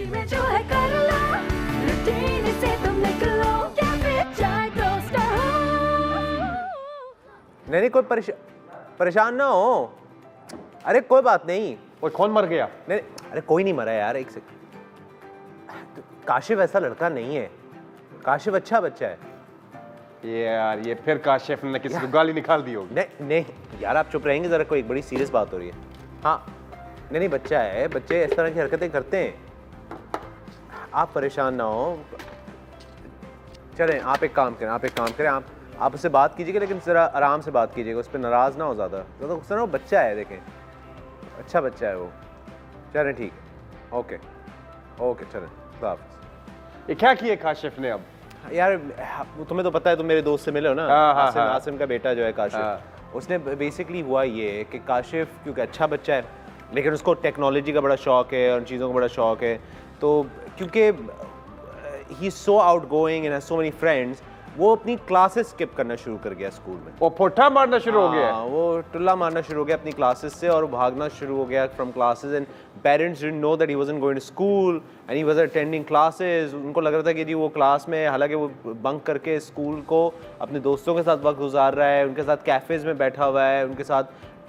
में जो है कर लो, रूटीन से तुम निकलो, कैफे चाय टोस्टर हो। नहीं कोई परेशान ना हो, अरे कोई बात नहीं। कोई कौन मर गया? नहीं अरे कोई नहीं मरा यार, एक सेकंड। काशिफ ऐसा लड़का नहीं है, काशिफ अच्छा बच्चा है। ये यार ये फिर काशिफ ने किसी को गाली निकाल दी होगी। नहीं नहीं यार आप चुप रहेंगे जरा, कोई एक बड़ी सीरियस बात हो रही है। हाँ नहीं बच्चा है, बच्चे इस तरह की हरकतें करते हैं, आप परेशान ना हो। चलें आप एक काम करें, आप उससे बात कीजिएगा, लेकिन ज़रा आराम से बात कीजिएगा, उस पर नाराज़ ना हो ज़्यादा गुस्सा ना हो। बच्चा है, देखें अच्छा बच्चा है वो। चलें ठीक है, ओके चलें, खुदा हाफ़िज़। ये क्या किए काशिफ ने अब? यार तुम्हें तो पता है, तुम मेरे दोस्त से मिले हो ना, आसिम का बेटा जो है काशिफ, उसने बेसिकली हुआ ये कि काशिफ क्योंकि अच्छा बच्चा है, लेकिन उसको टेक्नोलॉजी का बड़ा शौक है और चीज़ों का बड़ा शौक है, तो क्योंकि he is so out going and has so many friends, वो अपनी क्लासेस स्किप करना शुरू कर गया स्कूल में। वो पुट्ठा मारना शुरू हो गया। वो टुल्ला मारना शुरू हो गया अपनी क्लासेस से, और भागना शुरू हो गया from classes, and parents didn't know that he wasn't going to school and he was attending classes. उनको लग रहा था कि जी वो क्लास में, हालांकि वो बंक करके स्कूल को अपने दोस्तों के साथ वक्त गुजार रहा है, उनके साथ कैफ़ेज़ में बैठा हुआ है, उनके साथ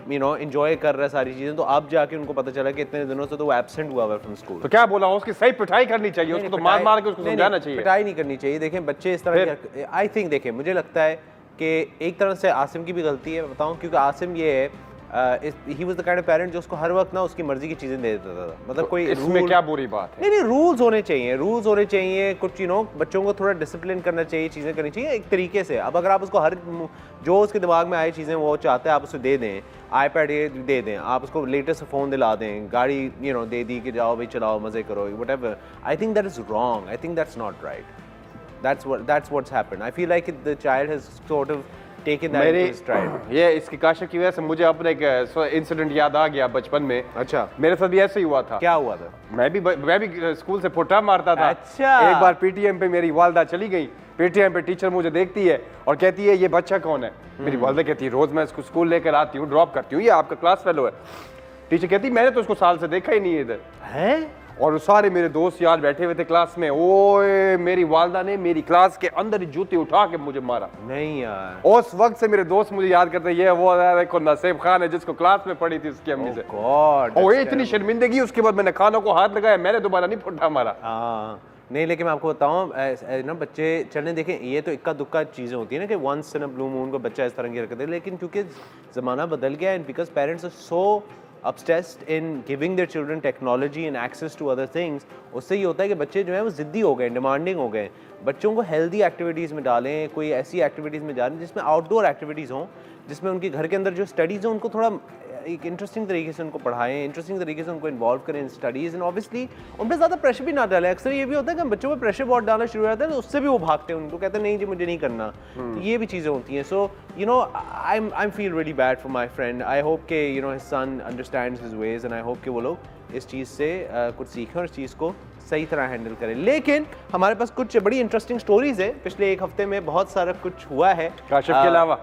एंजॉय कर रहा है सारी चीज़ें। तो अब जाके उनको पता चला कि इतने दिनों से तो वो एब्सेंट हुआ है फ्रॉम स्कूल। तो क्या बोला, उसकी सही पिटाई करनी चाहिए, उसको तो मार के उसको समझाना चाहिए। पिटाई नहीं करनी चाहिए। देखें बच्चे इस तरह के, आई थिंक देखें मुझे लगता है कि एक तरह से आसिम की भी गलती है, मैं बताऊं, क्योंकि आसिम ये है he was the kind of parent जो उसको हर वक्त ना उसकी मर्जी की चीज़ें दे देता था। मतलब तो कोई इसमें क्या बुरी बात है? नहीं रूल्स होने चाहिए, कुछ बच्चों को थोड़ा डिसिप्लिन करना चाहिए, चीज़ें करनी चाहिए एक तरीके से। अब अगर आप उसको हर जो उसके दिमाग में आई चीज़ें वो चाहता है आप उसे दे दें, आईपैड दे दें, आप उसको लेटेस्ट फ़ोन दिला दें, गाड़ी दे दी कि जाओ भाई चलाओ मज़े करो, whatever, I think that is wrong, I think that's not right, that's what's happened. I feel like the child has sort of taken that into his stride. ये इसकी काशिफ की वजह से मुझे अपने एक इंसिडेंट याद आ गया बचपन में। अच्छा मेरे साथ भी ऐसे ही हुआ था। क्या हुआ था? मैं भी स्कूल से पुट्ठा मारता था। अच्छा। एक बार पीटीएम पे मेरी वालदा चली गई, पीटीएम पे टीचर मुझे देखती है और कहती है ये बच्चा कौन है? मेरी वालदा कहती है रोज मैं इसको स्कूल लेकर आती हूँ, ड्रॉप करती हूँ, ये आपका क्लास फेलो है। टीचर कहती मैंने तो उसको साल से देखा ही नहीं है इधर। है? और सारे मेरे दोस्त यार बैठे हुए थे क्लास में, ओए मेरी वालदा ने मेरी क्लास के अंदर ही जूते उठा के मुझे मारा। नहीं यार। उस वक्त से मेरे दोस्त मुझे याद करते ये वो देखो नसीब खान है जिसको क्लास में पढ़ी थी उसकी अम्मी से। गॉड, और इतनी शर्मिंदगी, उसके बाद मैंने खानों को हाथ लगाया, मैंने दोबारा नहीं पुट्ठा मारा। हाँ नहीं, लेकिन मैं आपको बताऊँ ना, बच्चे चलने देखें, ये तो इक्का दुक्का चीज़ें होती है ना कि once in a blue moon को बच्चा इस तरह की हरकत है, लेकिन क्योंकि ज़माना बदल गया है, because parents are so obsessed in giving their children technology and access to other things, उससे ये होता है कि बच्चे जो हैं वो ज़िद्दी हो गए, डिमांडिंग हो गए। बच्चों को हेल्दी एक्टिविटीज़ में डालें, कोई ऐसी एक्टिविटीज़ में डालें जिसमें आउटडोर एक्टिविटीज़ हों, जिसमें उनके घर के अंदर जो स्टडीज़ हो उनको थोड़ा एक इंटरेस्टिंग तरीके से उनको पढ़ाएं, इंटरेस्टिंग तरीके से उनको इन्वॉल्व करें इन स्टडीज़, एंड ऑब्वियसली उन पर ज़्यादा प्रेशर भी ना डालें। अक्सर ये भी होता है कि बच्चों पर प्रेशर बहुत डालना शुरू हो जाता है तो उससे भी वो भागते हैं, उनको कहते हैं नहीं जी मुझे नहीं करना। तो ये भी चीज़ें होती हैं। So I feel really bad for my friend. I hope के his son understands his ways, and I hope कि वो लोग इस चीज़ से कुछ सीखें और इस चीज़ को सही तरह हैंडल करें। लेकिन हमारे पास कुछ बड़ी इंटरेस्टिंग स्टोरीज है, पिछले एक हफ्ते में बहुत सारा कुछ हुआ है काशिफ के अलावा।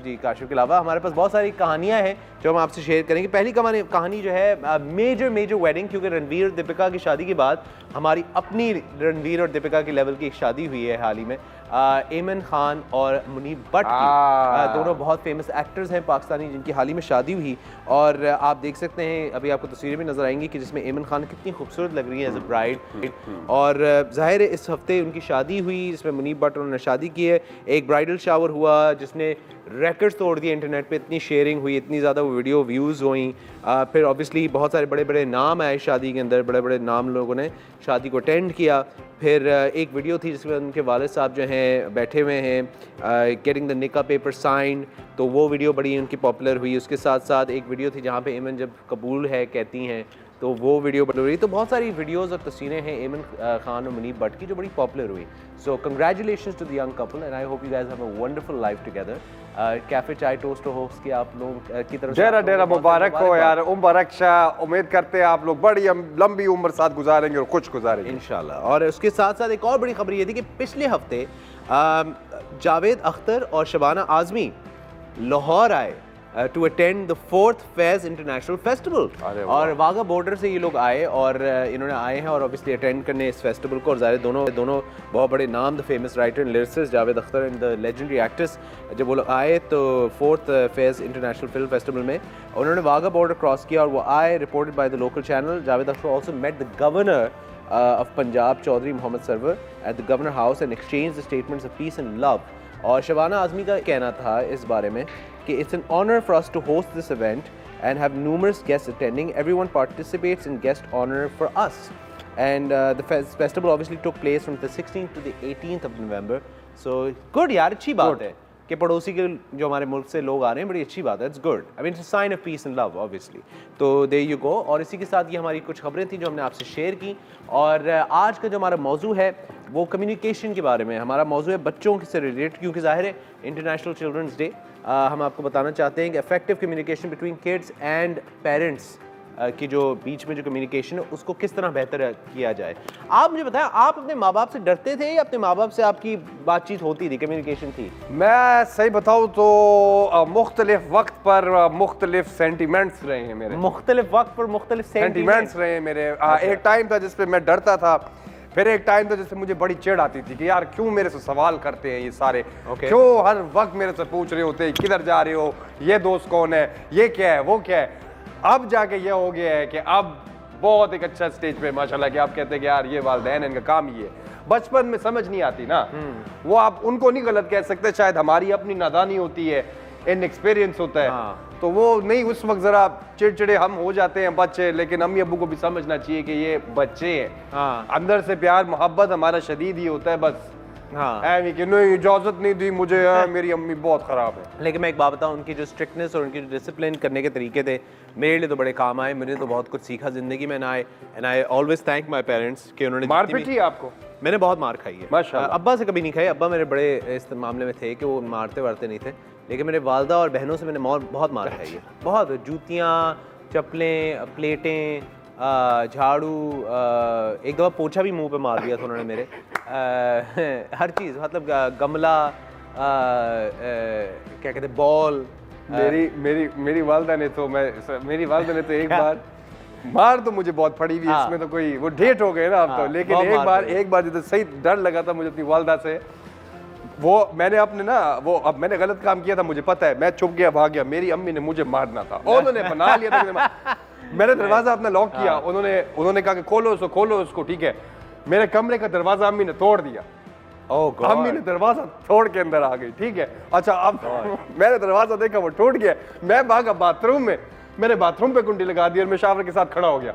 जी काशिफ के अलावा हमारे पास बहुत सारी कहानियां हैं जो हम आपसे शेयर करेंगे। पहली कहानी जो है मेजर वेडिंग, क्योंकि रणवीर और दीपिका की शादी के बाद हमारी अपनी रणवीर और दीपिका की लेवल की एक शादी हुई है हाल ही में। एमन खान और मुनीब भट्ट की, दोनों बहुत फेमस एक्टर्स हैं पाकिस्तानी जिनकी हाल ही में शादी हुई। और आप देख सकते हैं अभी आपको तस्वीरें भी नजर आएंगी कि जिसमें एमन खान कितनी खूबसूरत लग रही है एज अ ब्राइड। और जाहिर है इस हफ्ते उनकी शादी हुई जिसमें मुनीब भट्ट उन्होंने शादी की है। एक ब्राइडल शावर हुआ जिसने रिकॉर्ड्स तोड़ दिए, इंटरनेट पे इतनी शेयरिंग हुई, इतनी ज़्यादा वो वीडियो व्यूज़ हुई। फिर ऑब्वियसली बहुत सारे बड़े बड़े नाम आए शादी के अंदर, बड़े बड़े नाम लोगों ने शादी को अटेंड किया। फिर एक वीडियो थी जिसमें उनके वालिद साहब जो हैं बैठे हुए हैं गेटिंग द निका पेपर साइन, तो वो वीडियो बड़ी उनकी पॉपुलर हुई। उसके साथ साथ एक वीडियो थी जहाँ पे एमन जब कबूल है कहती हैं तो वो वीडियो बड़ी हुई। तो बहुत सारी वीडियोस और तस्वीरें हैं एमन खान और मुनीब भट्ट की जो बड़ी पॉपुलर हुई। So congratulations to the young couple and I hope you guys have a wonderful life together. Cafe chai toast host की आप लोगों की तरफ डेरा डेरा मुबारक हो यार, मुबारक शाह। उम्मीद करते हैं आप लोग बड़ी लंबी उम्र साथ गुजारेंगे और कुछ गुजारेंगे इंशाल्लाह। और उसके साथ साथ एक और बड़ी खबर ये थी कि पिछले हफ्ते जावेद अख्तर और शबाना आज़मी लाहौर आए to attend the 4th Fez International Festival. अरे वाह। और वाघा बॉर्डर से ये लोग आए और इन्होंने आए हैं और ऑब्वियसली अटेंड करने इस फेस्टिवल को। और ज़ाहिर दोनों बहुत बड़े नाम, the famous writer and lyricist Javed Akhtar and the legendary actress, जब वो लोग आए तो 4th Fez international film festival में उन्होंने वाघा बॉर्डर क्रॉस किया और वो आए, reported by the local channel. Javed Akhtar also met the governor of Punjab, Chaudhry Mohammad Sarwar, at the Governor House and exchanged the statements of peace and love. और शबाना आज़मी का कहना था इस बारे में कि it's an honor for us to host this event and have numerous guests attending. Everyone participates in guest honor for us. And the festival obviously took place from the 16th to the 18th of November. So good यार, अच्छी बात है कि पड़ोसी के जो हमारे मुल्क से लोग आ रहे हैं, बड़ी अच्छी बात है। It's good, I mean it's a sign of peace and love obviously. तो देयर यू गो। और इसी के साथ ये हमारी कुछ खबरें थी जो हमने आपसे शेयर की। और आज का जो हमारा मौजू है वो कम्युनिकेशन के बारे में हमारा मौजू है, बच्चों से रिलेटेड, क्योंकि ज़ाहिर है इंटरनेशनल चिल्ड्रंस डे। हम आपको बताना चाहते हैं कि effective communication between kids and parents की जो बीच में जो कम्युनिकेशन है उसको किस तरह बेहतर किया जाए। आप मुझे बताएं, आप अपने माँ बाप से डरते थे या अपने माँ बाप से आपकी बातचीत होती थी, कम्युनिकेशन थी? मैं सही बताऊँ तो मुख्तलिफ वक्त पर मुख्तलिफ सेंटिमेंट्स रहे हैं मेरे। मुख्तलिफ वक्त पर मुख्तलिफ सेंटिमेंट्स रहे हैं मेरे। एक टाइम था जिस पे मैं डरता था, फिर एक टाइम था जिससे मुझे बड़ी चिढ़ आती थी कि यार क्यों मेरे से सवाल करते हैं ये सारे, क्यों हर वक्त मेरे से पूछ रहे होते हैं किधर जा रहे हो, ये दोस्त कौन है, ये क्या है, वो क्या है। अब जाके ये हो गया है कि अब बहुत एक अच्छा स्टेज पे माशाल्लाह कि आप कहते हैं कि यार ये वालिदैन इनका काम ही है। बचपन में समझ नहीं आती ना, वो आप उनको नहीं गलत कह सकते, शायद हमारी अपनी नादानी होती है, इनएक्सपीरियंस होता है। तो वो नहीं, उस वक्त जरा चिड़चिड़े हम हो जाते हैं बच्चे, लेकिन अम्मी अब्बू को भी समझना चाहिए कि ये बच्चे हैं। अंदर से प्यार मोहब्बत हमारा शदीद ही होता है, बस कि नहीं इजाजत नहीं दी मुझे, मेरी अम्मी बहुत खराब है। लेकिन मैं एक बात बताऊं, उनकी जो स्ट्रिक्टनेस और उनकी जो डिसिप्लिन करने के तरीके थे मेरे लिए तो बड़े काम आए। मैंने तो बहुत कुछ सीखा जिंदगी में। And I always thank my parents कि उन्होंने मार पीटी आपको। मैंने बहुत मार खाई है माशाल्लाह। अब्बा से कभी नहीं खाई, अब्बा मेरे बड़े इस मामले में थे कि वो मारते वारते नहीं थे, लेकिन मेरे वालदा और बहनों से मैंने बहुत मार खाई है। बहुत, जूतियाँ, चप्पलें, प्लेटें, झाड़ू, एक दफ़ा पोछा भी मुंह पे मार दिया था उन्होंने मेरे। हर चीज़, मतलब गमला, क्या कहते हैं, बॉल। मेरी वालदा ने तो एक बार मार तो मुझे बहुत पड़ी हुई, इसमें तो कोई वो ढेट हो गए ना अब तो। लेकिन एक बार जो सही डर लगा था मुझे अपनी वालदा से, वो मैंने अपने ना वो अब मैंने गलत काम किया था, मुझे पता है, मैं चुप गया, भाग गया, मेरी अम्मी ने मुझे मारना था, उन्होंने बना लिया था। मैंने दरवाजा अपना लॉक किया, उन्होंने कहा कि खोलो उसको, ठीक है। मेरे कमरे का दरवाजा अम्मी ने तोड़ दिया। अम्मी ने दरवाजा तोड़ के अंदर आ गई, ठीक है। अच्छा, अब मैंने दरवाजा देखा वो टूट गया, मैं भागा बाथरूम में, मैंने बाथरूम पे कुंडी लगा दी और मैं शावर के साथ खड़ा हो गया।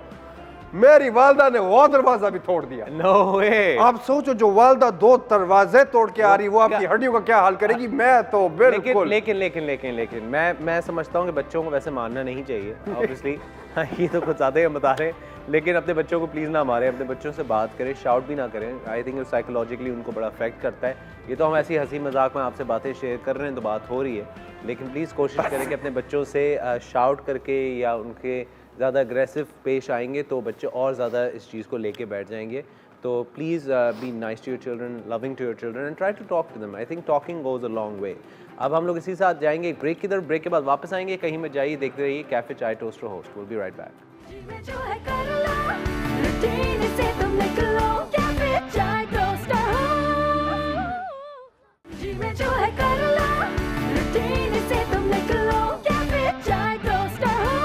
मेरी वालदा ने वो दरवाजा भी तोड़ दिया। नो वे। आप सोचो, जो वालदा 2 दरवाजे तोड़ के आ रही, वो आपकी हड्डियों का क्या हाल करेगी। मैं तो बिल्कुल लेकिन मैं समझता हूँ कि बच्चों को वैसे मारना नहीं चाहिए ऑब्वियसली। ये तो कुछ ज़्यादा ही हम बता रहे हैं, लेकिन अपने बच्चों को प्लीज़ ना मारें, अपने बच्चों से बात करें, शाउट भी ना करें। आई थिंक साइकोलॉजिकली उनको बड़ा अफेक्ट करता है। ये तो हम ऐसी हंसी मजाक में आपसे बातें शेयर कर रहे हैं तो बात हो रही है, लेकिन प्लीज़ कोशिश करें कि अपने बच्चों से शाउट करके या उनके ज़्यादा अग्रेसिव पेश आएंगे तो बच्चे और ज़्यादा इस चीज़ को लेके बैठ जाएंगे। तो please be nice to your children, loving to your children and try to talk to them. I think talking goes a long way. अब हम लोग इसी साथ जाएंगे एक ब्रेक की तरफ, ब्रेक के बाद वापस आएंगे। कहीं में जाइए, देखते रहिए कैफे चाय toaster host. Will be right back. जो है कर लो, रूटीन से तुम निकलो, कैफे चाय टोस्टर हो। जी में जो है कर लो, रूटीन से तुम निकलो, कैफे चाय टोस्टर हो।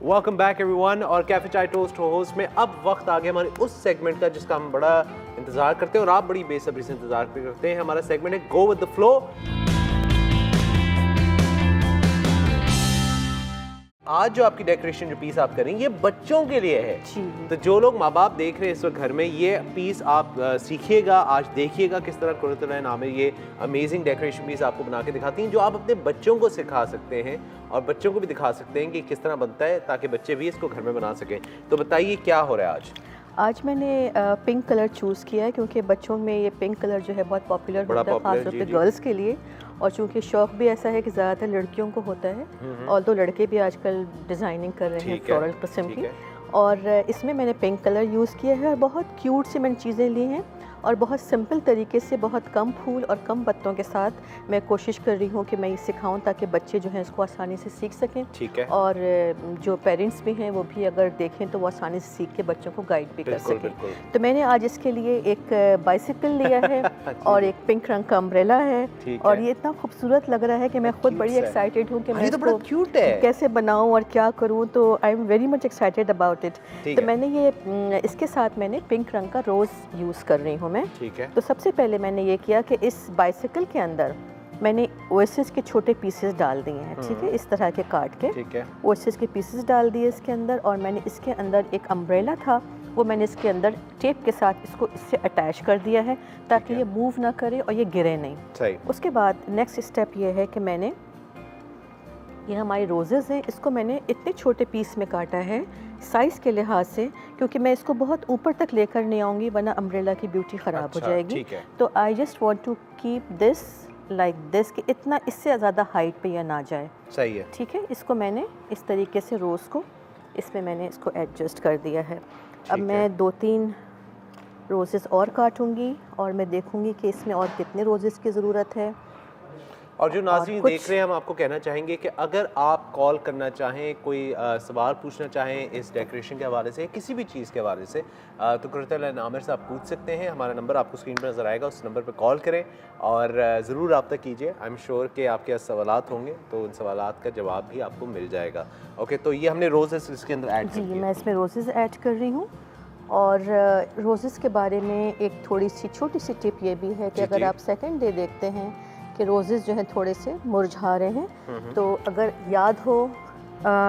Welcome back everyone. और कैफे चाय टोस्ट होस्ट में अब वक्त आ गया हमारे उस सेगमेंट का जिसका हम बड़ा इंतजार करते हैं और आप बड़ी बेसब्री से इंतजार करते हैं। हमारा सेगमेंट है गो विद द फ्लो। आज जो आपकी डेकोरेशन जो पीस आप करेंगे ये बच्चों के लिए है, तो जो लोग माँ बाप देख रहे हैं इस वक्त घर में, ये पीस आप सीखिएगा, आज देखिएगा किस तरह कुरतुल नाम है ये अमेजिंग डेकोरेशन पीस आपको बना के दिखाती हैं, जो आप अपने बच्चों को सिखा सकते हैं और बच्चों को भी दिखा सकते हैं कि किस तरह बनता है, ताकि बच्चे भी इसको घर में बना सकें। तो बताइए क्या हो रहा है आज? आज मैंने पिंक कलर चूज़ किया है क्योंकि बच्चों में ये पिंक कलर जो है बहुत पॉपुलर होता है, खासतौर पे गर्ल्स के लिए। और चूंकि शौक भी ऐसा है कि ज़्यादातर लड़कियों को होता है, और तो लड़के भी आजकल डिज़ाइनिंग कर रहे हैं फ्लोरल किस्म की। और इसमें मैंने पिंक कलर यूज़ किया है और बहुत क्यूट सी मैंने चीज़ें ली हैं। और बहुत सिंपल तरीके से बहुत कम फूल और कम पत्तों के साथ मैं कोशिश कर रही हूँ कि मैं ये सिखाऊं ताकि बच्चे जो हैं इसको आसानी से सीख सकें। ठीक है। और जो पेरेंट्स भी हैं वो भी अगर देखें तो वो आसानी से सीख के बच्चों को गाइड भी कर सकें। तो मैंने आज इसके लिए एक बाइसिकल लिया है और एक पिंक रंग का अम्ब्रेला है और ये इतना खूबसूरत लग रहा है कि मैं खुद बड़ी एक्साइटेड हूँ कि मैं इसको कैसे बनाऊँ और क्या करूँ। तो आई am very much excited about it. तो मैंने ये इसके साथ मैंने पिंक रंग का रोज़ यूज़ कर रही हूँ मैं। ठीक है। तो सबसे पहले मैंने ये किया कि इस बाइसिकल के अंदर मैंने ओएसिस के छोटे पीसेस डाल दिए हैं। ठीक है, इस तरह के काट के ठीक है। ओएसिस के पीसेस डाल दिए इसके अंदर और मैंने इसके अंदर एक अम्ब्रेला था वो मैंने इसके अंदर टेप के साथ इसको इससे अटैच कर दिया है ताकि ये मूव ना करे और ये गिरे नहीं। सही। उसके बाद नेक्स्ट स्टेप ये है कि मैंने ये हमारी रोजेज़ हैं इसको मैंने इतने छोटे पीस में काटा है साइज़ के लिहाज से क्योंकि मैं इसको बहुत ऊपर तक लेकर नहीं आऊँगी वरना अम्ब्रेला की ब्यूटी ख़राब हो जाएगी। तो I just want to keep this like this कि इतना इससे ज़्यादा हाइट पे या ना जाए। सही है। ठीक है, इसको मैंने इस तरीके से रोज़ को इसमें मैंने इसको एडजस्ट कर दिया है। अब मैं 2-3 रोजेज़ और काटूंगी और मैं देखूंगी कि इसमें और कितने रोजेज़ की ज़रूरत है। और जो नाज़रीन देख रहे हैं हम आपको कहना चाहेंगे कि अगर आप कॉल करना चाहें कोई सवाल पूछना चाहें इस डेकोरेशन के हवाले से किसी भी चीज़ के हवाले से तो कुर्रतुल आमिर से आप पूछ सकते हैं। हमारा नंबर आपको स्क्रीन पर नज़र आएगा, उस नंबर पर कॉल करें और ज़रूर रब्ता कीजिए। आई एम श्योर कि आपके सवालात होंगे तो उन सवालात का जवाब भी आपको मिल जाएगा। ओके, तो ये हमने रोज़ेस इसके अंदर ऐड जी, मैं इसमें रोज़ेज़ ऐड कर रही हूँ। और रोज़ेज़ के बारे में एक थोड़ी सी छोटी सी टिप ये भी है कि अगर आप सेकंड डे देखते हैं कि रोज़ेज़ जो हैं थोड़े से मुरझा रहे हैं तो अगर याद हो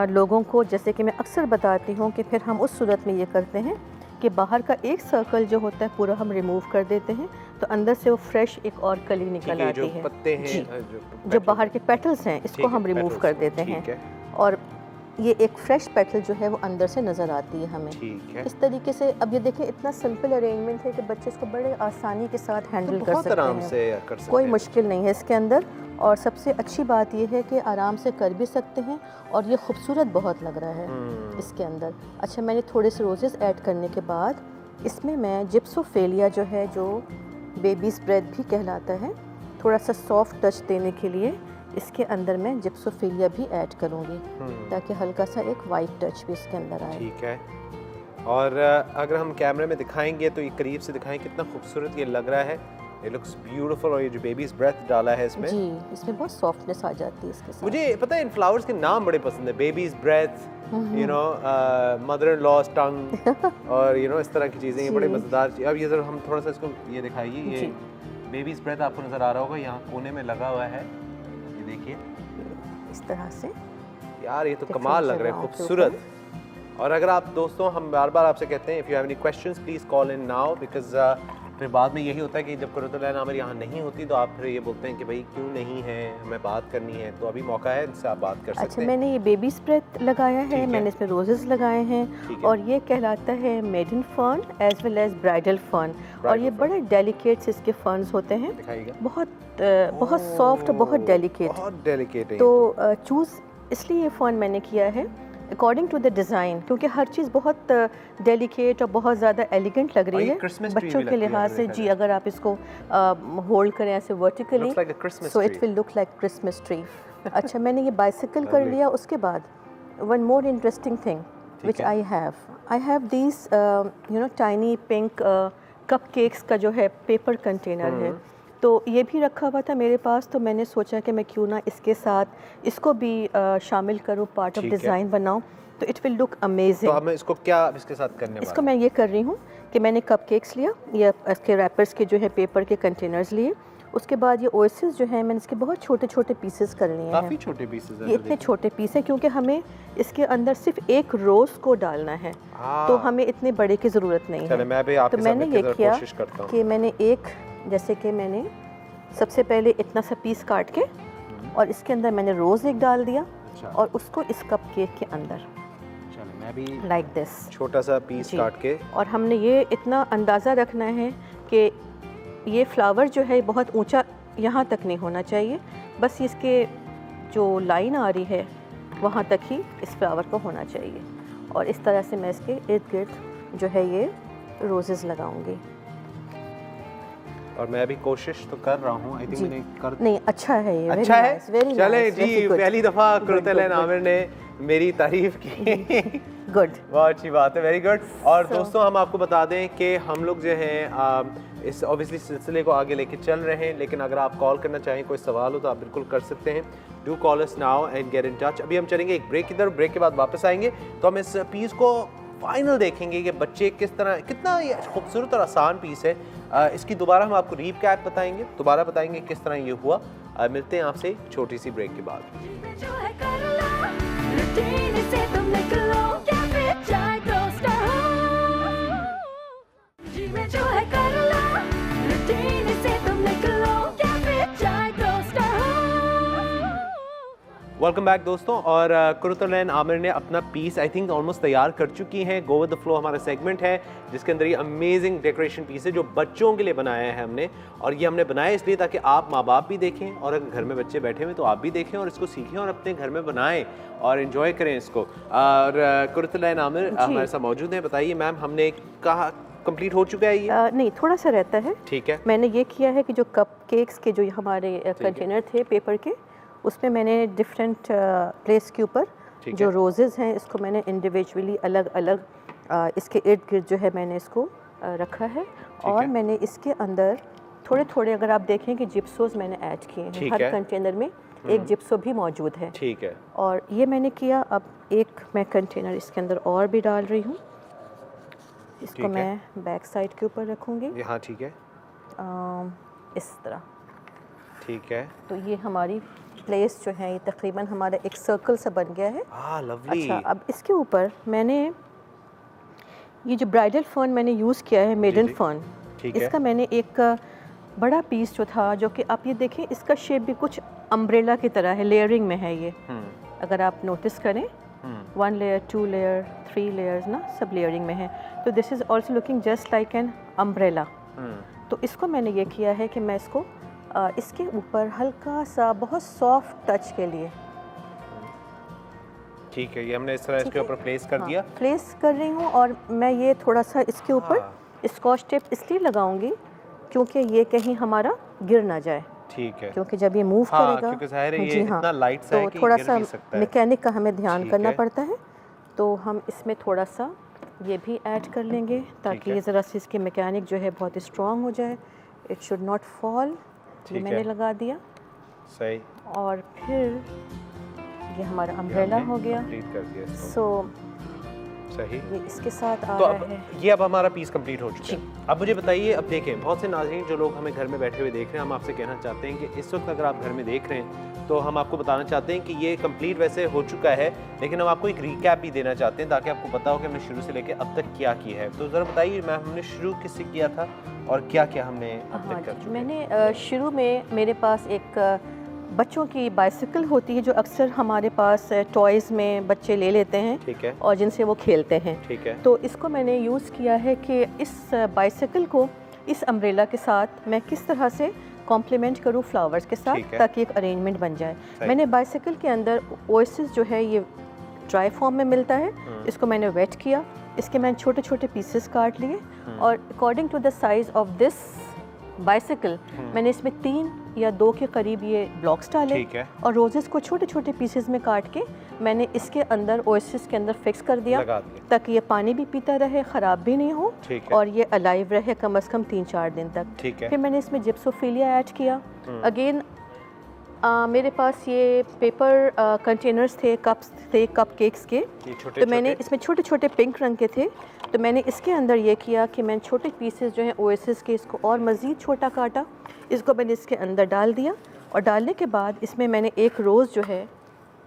लोगों को, जैसे कि मैं अक्सर बताती हूँ कि फिर हम उस सूरत में ये करते हैं कि बाहर का एक सर्कल जो होता है पूरा हम रिमूव कर देते हैं तो अंदर से वो फ्रेश एक और कली निकल आती है। पत्ते हैं जो बाहर के पेटल्स हैं इसको हम रिमूव कर देते हैं और ये एक फ्रेश पेटल जो है वो अंदर से नज़र आती है हमें। ठीक है। इस तरीके से अब ये देखें इतना सिंपल अरेंजमेंट है कि बच्चे इसको बड़े आसानी के साथ हैंडल कर सकते हैं, कोई मुश्किल नहीं है इसके अंदर। और सबसे अच्छी बात ये है कि आराम से कर भी सकते हैं और ये खूबसूरत बहुत लग रहा है इसके अंदर। अच्छा, मैंने थोड़े से रोजेस ऐड करने के बाद इसमें मैं जिप्सोफेलिया जो है, जो बेबीज़ ब्रेथ भी कहलाता है, थोड़ा सा सॉफ्ट टच देने के लिए इसके अंदर मैं जिप्सोफिलिया भी ऐड करूँगी ताकि हल्का सा एक वाइट टच भी इसके अंदर आए। ठीक है। और अगर हम कैमरे में दिखाएंगे तो ये करीब से दिखाएं कितना खूबसूरत ये लग रहा है। It looks beautiful। और ये जो बेबीज़ ब्रेथ डाला है इसमें जी, इसमें बहुत सॉफ्टनेस आ जाती है इसके साथ। मुझे पता है इन फ्लावर्स के नाम बड़े पसंद है, baby's breath, you know, mother in law's tongue और यू नो इस तरह की चीज़ें, ये बड़े मज़ेदार। अब ये जरा हम थोड़ा सा इसको ये दिखाइए, ये बेबीज़ ब्रेथ आपको नज़र आ रहा होगा यहाँ कोने में लगा हुआ है, ये देखिए इस तरह से। यार ये तो कमाल लग रहा है, खूबसूरत। और अगर आप दोस्तों, हम बार बार आपसे कहते हैं if you have any questions please call in now because फिर बाद में यही होता है कि जब कुर्रतुल आमिर यहाँ नहीं होती तो आप फिर ये बोलते हैं कि भाई क्यों नहीं है, हमें बात करनी है। तो अभी मौका है, इनसे आप बात कर सकते हैं। अच्छा, मैंने ये बेबी स्प्रेड लगाया है, मैंने इसमें रोजेस लगाए हैं और ये कहलाता है maiden fern as well as bridal fern. और ये बड़े डेलिकेट इसके फर्न्स होते हैं, बहुत सॉफ्ट, बहुत डेलिकेट। तो चूज़ इसलिए ये फर्न मैंने किया है अकॉर्डिंग टू द डिज़ाइन, क्योंकि हर चीज़ बहुत डेलिकेट और बहुत ज़्यादा एलिगेंट लग रही है बच्चों के लिहाज से। जी, अगर आप इसको होल्ड करें ऐसे vertically so it will look like Christmas tree. अच्छा, मैंने ये बाइसिकल कर लिया। उसके बाद one more interesting thing which I have these you know tiny pink cupcakes का जो है पेपर कंटेनर है, तो ये भी रखा हुआ था मेरे पास। तो मैंने सोचा कि मैं क्यों ना इसके साथ इसको भी शामिल करूं, पार्ट ऑफ डिज़ाइन बनाऊं, तो इट विल लुक अमेजिंग। तो हमें इसको क्या इसके साथ करने वाले? इसको मैं ये कर रही हूँ कि मैंने कपकेक्स लिया, या इसके रैपर्स के जो है पेपर के कंटेनर्स लिए। उसके बाद ये ओएसिस जो है मैंने इसके बहुत छोटे छोटे पीसेस कर लिए हैं। काफ़ी छोटे पीसेस हैं, ये इतने छोटे पीस हैं क्योंकि हमें इसके अंदर सिर्फ एक रोज़ को डालना है, तो हमें इतने बड़े की ज़रूरत नहीं है। मैं भी तो मैंने ये किया कि मैंने एक, जैसे कि मैंने सबसे पहले इतना सा पीस काट के और इसके अंदर मैंने रोज़ एक डाल दिया और उसको इस कप केक के अंदर मैं भी लाइक दिस छोटा सा पीस काट के। और हमने ये इतना अंदाज़ा रखना है कि ये फ्लावर जो है बहुत ऊंचा यहाँ तक नहीं होना चाहिए, बस इसके जो लाइन आ रही है वहाँ तक ही इस फ्लावर को होना चाहिए। और इस तरह से मैं इसके इर्द गिर्द जो है ये रोजेज़ लगाऊंगी। और मैं भी कोशिश तो कर रहा हूँ। आई थिंक जी। मैंने कर नहीं अच्छा है ये, अच्छा है। वेरी चले नाइस, जी, पहली दफ़ा कुर्तुलैन आमिर ने मेरी तारीफ की। गुड। बहुत अच्छी बात है, वेरी गुड। और दोस्तों हम आपको बता दें कि हम लोग जो हैं इस ऑब्वियसली सिलसिले को आगे लेके चल रहे हैं, लेकिन अगर आप कॉल करना चाहें, कोई सवाल हो तो आप बिल्कुल कर सकते हैं। Do call us now and get in touch. अभी हम चलेंगे एक ब्रेक की तरफ, ब्रेक के बाद वापस आएंगे तो हम इस पीस को फाइनल देखेंगे कि बच्चे किस तरह, कितना ये खूबसूरत और आसान पीस है। इसकी दोबारा हम आपको रीकैप बताएंगे, दोबारा बताएंगे किस तरह ये हुआ। मिलते हैं आपसे छोटी सी ब्रेक के बाद। जो है कर लो, रूटीन से तुम निकलो, कैफे चाय टोस्टर हो। जी में जो है कर लो, रूटीन से तुम निकलो, कैफे चाय टोस्टर हो। वेलकम बैक दोस्तों। और कुर्तुलैन आमिर ने अपना पीस आई थिंक ऑलमोस्ट तैयार कर चुकी हैं। गो विद द फ्लो हमारा सेगमेंट है जिसके अंदर ये अमेजिंग डेकोरेशन पीस है जो बच्चों के लिए बनाया है हमने। और ये हमने बनाया इसलिए ताकि आप माँ बाप भी देखें और अगर घर में बच्चे बैठे हुए तो आप भी देखें और इसको सीखें और अपने घर में बनाएं और इन्जॉय करें इसको। और कुर्तुलैन आमिर हमारे साथ मौजूद हैं। बताइए मैम, हमने कहा कंप्लीट हो चुका है ये? नहीं, थोड़ा सा रहता है। ठीक है। मैंने ये किया है कि जो कप केक्स के जो हमारे कंटेनर थे पेपर के, उसमें मैंने डिफरेंट प्लेस के ऊपर जो रोजेज़ हैं इसको मैंने इंडिविजुअली अलग अलग इसके इर्द गिर्द जो है मैंने इसको रखा है। और मैंने इसके अंदर थोड़े थोड़े, अगर आप देखें कि जिप्सोज मैंने ऐड किए हैं। हर कंटेनर में एक जिप्सो भी मौजूद है। ठीक है। और ये मैंने किया। अब एक मैं कंटेनर इसके अंदर और भी डाल रही हूँ। इसको मैं बैक साइड के ऊपर रखूँगी। हाँ ठीक है। इस तरह। ठीक है। तो ये हमारी प्लेस जो है ये तकरीबन हमारा एक सर्कल सा बन गया है। लवली। अच्छा, अब इसके ऊपर मैंने ये जो ब्राइडल फर्न मैंने यूज़ किया है, मेडन फर्न, इसका मैंने एक बड़ा पीस जो था, जो कि आप ये देखें इसका शेप भी कुछ अम्ब्रेला की तरह है, लेयरिंग में है ये। अगर आप नोटिस करें 1 लेयर 2 लेयर 3 लेयर्स ना, सब लेयरिंग में है। तो this is also looking just like an umbrella. तो इसको मैंने ये किया है कि मैं इसको इसके ऊपर हल्का सा बहुत सॉफ्ट टच के लिए, ठीक है, ये हमने इस तरह इसके ऊपर प्लेस कर दिया। प्लेस कर रही हूँ। और मैं ये थोड़ा सा इसके ऊपर स्कॉच टेप इसलिए लगाऊंगी क्योंकि ये कहीं हमारा गिर ना जाए। ठीक है। क्योंकि जब ये मूव करेगा, क्योंकि ज़ाहिर है ये इतना लाइट सा है कि थोड़ा गिर सा भी सकता है। मैकेनिक का हमें ध्यान करना पड़ता है। तो हम इसमें थोड़ा सा ये भी ऐड कर लेंगे ताकि ये ज़रा सी इसकी मैकेनिक जो है बहुत स्ट्रॉन्ग हो जाए। It should not fall. ये मैंने लगा दिया। सही। और फिर ये हमारा अम्ब्रेला हो गया। सो सही। ये इसके साथ आ तो रहा है। ये अब हमारा पीस कंप्लीट हो चुका है। अब मुझे बताइए, अब देखें बहुत से नाज़रीन जो लोग हमें घर में बैठे हुए देख रहे हैं, हम आपसे कहना चाहते हैं कि इस वक्त अगर आप घर में देख रहे हैं तो हम आपको बताना चाहते हैं कि ये कंप्लीट वैसे हो चुका है, लेकिन हम आपको एक रिकैप भी देना चाहते हैं ताकि आपको पता हो कि हमने शुरू से लेकर अब तक क्या किया है। तो ज़रा बताइए मैम, हमने शुरू किससे किया था और क्या क्या हमने अब तक कर चुके हैं? मैंने शुरू में मेरे पास एक बच्चों की बाइसिकल होती है जो अक्सर हमारे पास टॉयज़ में बच्चे ले लेते हैं। ठीक है। और जिनसे वो खेलते हैं। ठीक है। तो इसको मैंने यूज़ किया है कि इस बाइसिकल को इस अम्ब्रेला के साथ मैं किस तरह से कॉम्प्लीमेंट करूँ फ्लावर्स के साथ ताकि एक अरेंजमेंट बन जाए। मैंने बाइसिकल के अंदर ओएसिस जो है ये ड्राई फॉर्म में मिलता है, इसको मैंने वेट किया, इसके मैंने छोटे छोटे पीसेस काट लिए और according to the size of this bicycle मैंने इसमें 3 या 2 के करीब ये ब्लॉक्स डाले और रोजेस को छोटे छोटे पीसेस में काट के मैंने इसके अंदर ओएसिस के अंदर फिक्स कर दिया ताकि ये पानी भी पीता रहे, ख़राब भी नहीं हो और ये अलाइव रहे कम से कम 3-4 दिन तक। फिर मैंने इसमें जिप्सोफिलिया ऐड किया। अगेन मेरे पास ये पेपर कंटेनर्स थे, कप्स थे, कप केक्स के। तो मैंने इसमें छोटे छोटे पिंक रंग के थे, तो मैंने इसके अंदर ये किया कि मैंने छोटे पीसेस जो हैं ओएसिस के, इसको और मज़ीद छोटा काटा, इसको मैंने इसके अंदर डाल दिया। और डालने के बाद इसमें मैंने एक रोज़ जो है,